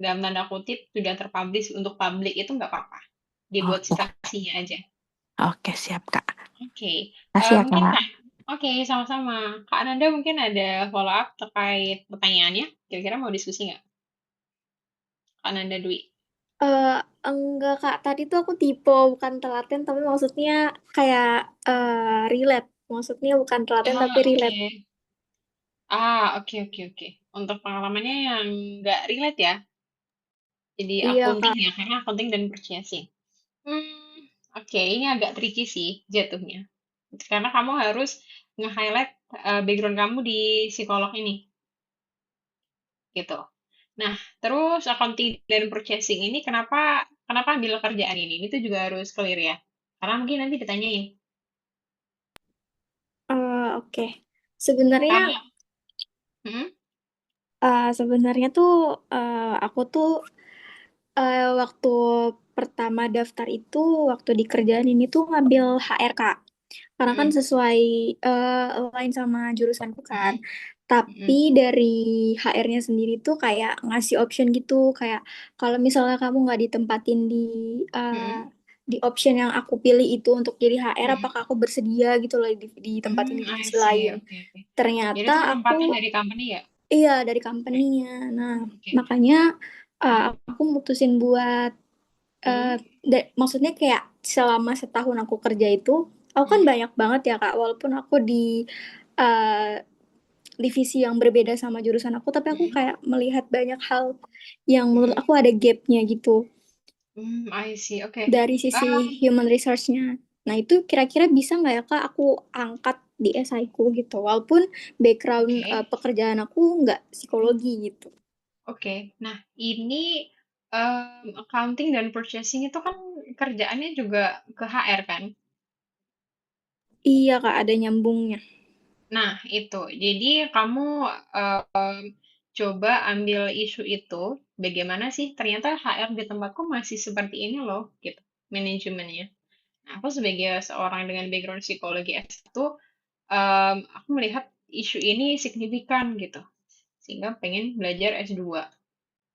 dalam tanda kutip sudah terpublish untuk publik itu nggak apa-apa. Dibuat Oke, citasinya aja. oke siap Kak. Oke. Kasih ya Mungkin Kak. Kak. Oke, sama-sama. Kak Ananda mungkin ada follow up terkait pertanyaannya. Kira-kira mau diskusi nggak? Kak Ananda Dwi. Eh, enggak Kak, tadi tuh aku tipe bukan telaten, tapi maksudnya kayak relate. Maksudnya bukan telaten tapi relate. Oke. Oke, oke, oke. Untuk pengalamannya yang nggak relate ya. Jadi Iya akunting Kak. ya, karena akunting dan purchasing. Oke, ini agak tricky sih jatuhnya. Karena kamu harus nge-highlight background kamu di psikolog ini, gitu. Nah, terus accounting dan purchasing ini kenapa kenapa ambil kerjaan ini? Itu juga harus clear ya. Karena mungkin nanti ditanyain. Oke. Sebenarnya Kamu, hmm? sebenarnya tuh aku tuh waktu pertama daftar itu waktu di kerjaan ini tuh ngambil HR Kak. Karena kan Hmm, sesuai align sama jurusanku kan. hmm, hmm, Tapi dari HR-nya sendiri tuh kayak ngasih option gitu, kayak kalau misalnya kamu nggak ditempatin uh, hmm, di option yang aku pilih itu untuk jadi HR, hmm, apakah aku bersedia gitu loh ditempatin di I divisi see, lain. oke, oke. Jadi Ternyata itu aku penempatan dari company ya? iya dari Oke, company-nya. Nah, oke, oke. makanya Hmm, aku mutusin buat eh hmm, maksudnya kayak selama setahun aku kerja itu, aku kan hmm, banyak banget ya Kak, walaupun aku di eh, divisi yang berbeda sama jurusan aku, tapi aku hmm, kayak melihat banyak hal yang menurut hmm, aku ada gapnya gitu I see, oke. dari sisi human resource-nya. Nah itu kira-kira bisa nggak ya Kak aku angkat di SI ku gitu, walaupun background Oke, pekerjaan aku nggak psikologi gitu. oke. Nah, ini accounting dan purchasing itu kan kerjaannya juga ke HR kan? Iya Kak, ada nyambungnya. Nah, itu. Jadi kamu coba ambil isu itu, bagaimana sih ternyata HR di tempatku masih seperti ini loh, gitu, manajemennya. Nah, aku sebagai seorang dengan background psikologi S1, aku melihat isu ini signifikan gitu, sehingga pengen belajar S2.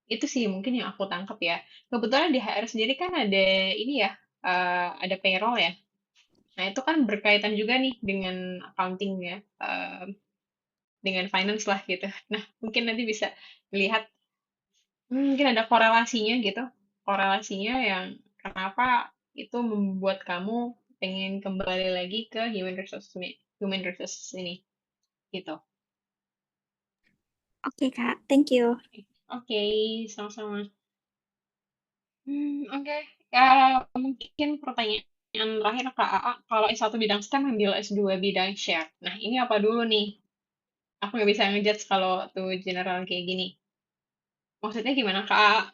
Itu sih mungkin yang aku tangkap ya. Kebetulan di HR sendiri kan ada ini ya, ada payroll ya. Nah, itu kan berkaitan juga nih dengan accounting ya. Dengan finance lah gitu. Nah, mungkin nanti bisa lihat, mungkin ada korelasinya gitu. Korelasinya yang kenapa itu membuat kamu pengen kembali lagi ke human resources ini gitu. Oke Kak, thank you. Oke, sama-sama. Oke. Ya, mungkin pertanyaan terakhir Kak AA, kalau S1 bidang STEM ambil S2 bidang share. Nah, ini apa dulu nih? Aku nggak bisa ngejudge kalau tuh general kayak gini. Maksudnya gimana Kak?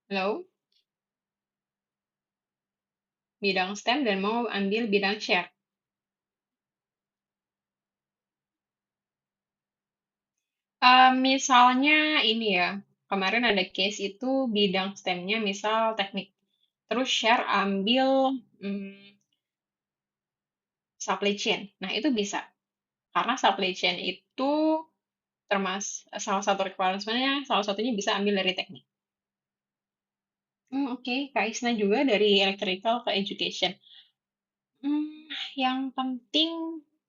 Halo? Bidang STEM dan mau ambil bidang share. Misalnya ini ya, kemarin ada case itu bidang STEM-nya misal teknik. Terus share ambil supply chain. Nah, itu bisa. Karena supply chain itu salah satu requirement-nya, salah satunya bisa ambil dari teknik. Oke. Kak Isna juga dari electrical ke education. Yang penting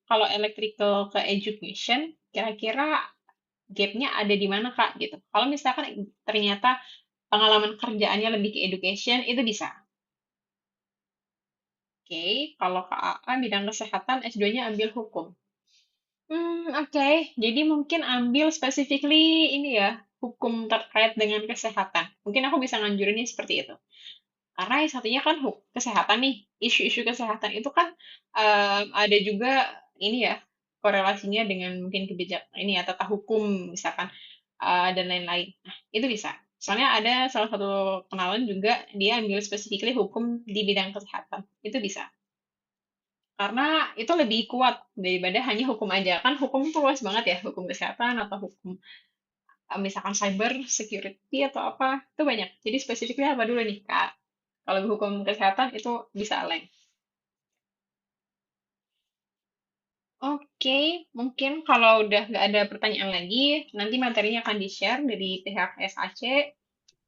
kalau electrical ke education, kira-kira gapnya ada di mana Kak gitu. Kalau misalkan ternyata pengalaman kerjaannya lebih ke education, itu bisa. Oke, kalau Kak AA bidang kesehatan, S2-nya ambil hukum. Oke. Jadi mungkin ambil specifically ini ya, hukum terkait dengan kesehatan. Mungkin aku bisa nganjurinnya seperti itu. Karena yang satunya kan kesehatan nih, isu-isu kesehatan itu kan ada juga ini ya, korelasinya dengan mungkin kebijakan ini ya, tata hukum misalkan, dan lain-lain. Nah, itu bisa. Soalnya ada salah satu kenalan juga, dia ambil specifically hukum di bidang kesehatan. Itu bisa. Karena itu lebih kuat daripada hanya hukum aja. Kan hukum itu luas banget ya, hukum kesehatan atau hukum misalkan cyber security atau apa, itu banyak. Jadi spesifiknya apa dulu nih, Kak? Kalau hukum kesehatan itu bisa align. Oke, mungkin kalau udah nggak ada pertanyaan lagi, nanti materinya akan di-share dari pihak SAC.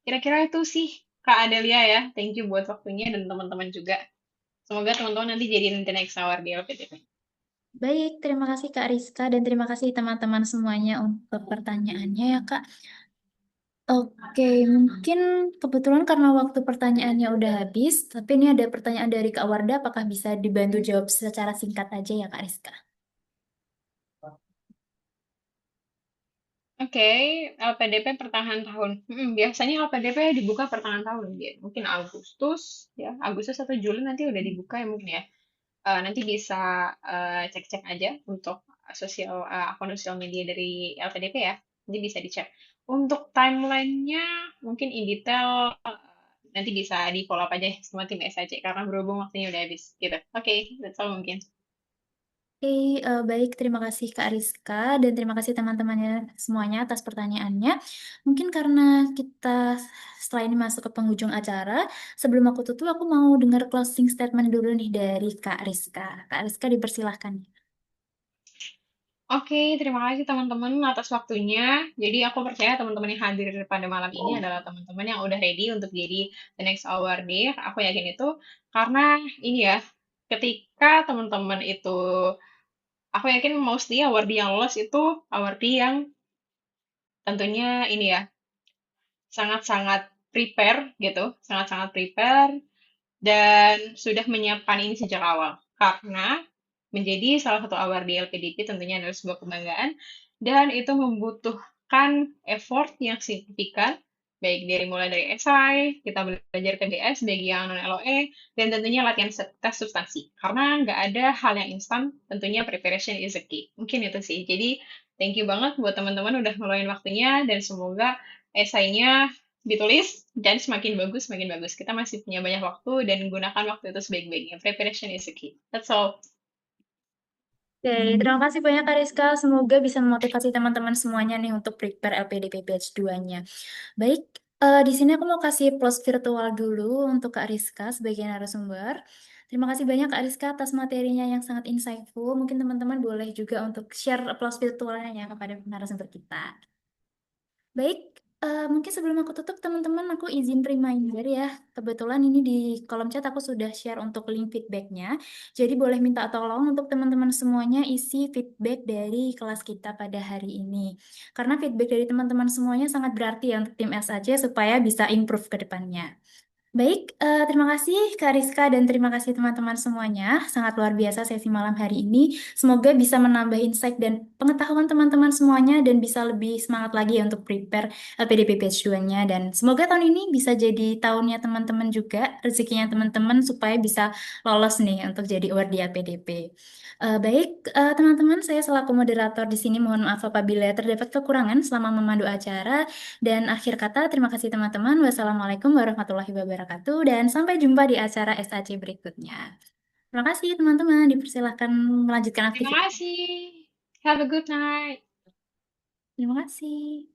Kira-kira itu sih, Kak Adelia ya. Thank you buat waktunya dan teman-teman juga. Semoga teman-teman nanti jadi the next hour di LPDP. Baik, terima kasih Kak Rizka dan terima kasih teman-teman semuanya untuk pertanyaannya ya Kak. Oke, mungkin kebetulan karena waktu pertanyaannya udah habis, tapi ini ada pertanyaan dari Kak Warda, apakah bisa dibantu jawab secara singkat aja ya Kak Rizka? Oke, LPDP pertengahan tahun. Biasanya LPDP dibuka pertengahan tahun, dia. Mungkin Agustus, ya. Agustus atau Juli nanti udah dibuka ya mungkin ya. Nanti bisa cek-cek aja untuk akun sosial media dari LPDP ya. Nanti bisa dicek. Untuk timelinenya mungkin in detail nanti bisa di follow up aja sama tim SAC karena berhubung waktunya udah habis gitu. Oke, that's all mungkin. Oke, baik, terima kasih Kak Rizka dan terima kasih teman-temannya semuanya atas pertanyaannya. Mungkin karena kita setelah ini masuk ke penghujung acara, sebelum aku tutup aku mau dengar closing statement dulu nih dari Kak Rizka. Kak Rizka dipersilahkan. Oke, terima kasih teman-teman atas waktunya. Jadi aku percaya teman-teman yang hadir pada malam ini adalah teman-teman yang udah ready untuk jadi the next hour day. Aku yakin itu karena ini ya, ketika teman-teman itu, aku yakin mostly awardee yang lolos itu awardee yang tentunya ini ya, sangat-sangat prepare gitu, sangat-sangat prepare dan sudah menyiapkan ini sejak awal. Karena menjadi salah satu award di LPDP tentunya adalah sebuah kebanggaan dan itu membutuhkan effort yang signifikan baik dari mulai dari esai, kita belajar TBS bagi yang non LOE dan tentunya latihan tes substansi. Karena nggak ada hal yang instan, tentunya preparation is a key. Mungkin itu sih. Jadi thank you banget buat teman-teman udah ngeluarin waktunya dan semoga esainya ditulis dan semakin bagus, semakin bagus. Kita masih punya banyak waktu dan gunakan waktu itu sebaik-baiknya. Preparation is a key. That's all. Oke, terima kasih banyak Kak Rizka. Semoga bisa memotivasi teman-teman semuanya nih untuk prepare LPDP Batch 2-nya. Baik, di sini aku mau kasih applause virtual dulu untuk Kak Rizka sebagai narasumber. Terima kasih banyak Kak Rizka atas materinya yang sangat insightful. Mungkin teman-teman boleh juga untuk share applause virtualnya ya kepada narasumber kita. Baik, mungkin sebelum aku tutup teman-teman aku izin reminder ya. Kebetulan ini di kolom chat aku sudah share untuk link feedbacknya. Jadi boleh minta tolong untuk teman-teman semuanya isi feedback dari kelas kita pada hari ini. Karena feedback dari teman-teman semuanya sangat berarti ya untuk tim SAC supaya bisa improve ke depannya. Baik, terima kasih Kak Rizka dan terima kasih teman-teman semuanya. Sangat luar biasa sesi malam hari ini. Semoga bisa menambah insight dan pengetahuan teman-teman semuanya dan bisa lebih semangat lagi ya untuk prepare LPDP Batch 2-nya. Dan semoga tahun ini bisa jadi tahunnya teman-teman juga, rezekinya teman-teman supaya bisa lolos nih untuk jadi award di LPDP. Baik, teman-teman, saya selaku moderator di sini mohon maaf apabila terdapat kekurangan selama memandu acara. Dan akhir kata, terima kasih teman-teman. Wassalamualaikum warahmatullahi wabarakatuh. Dan sampai jumpa di acara SAC berikutnya. Terima kasih teman-teman. Dipersilahkan melanjutkan Terima aktivitas. kasih. Have a good night. Terima kasih.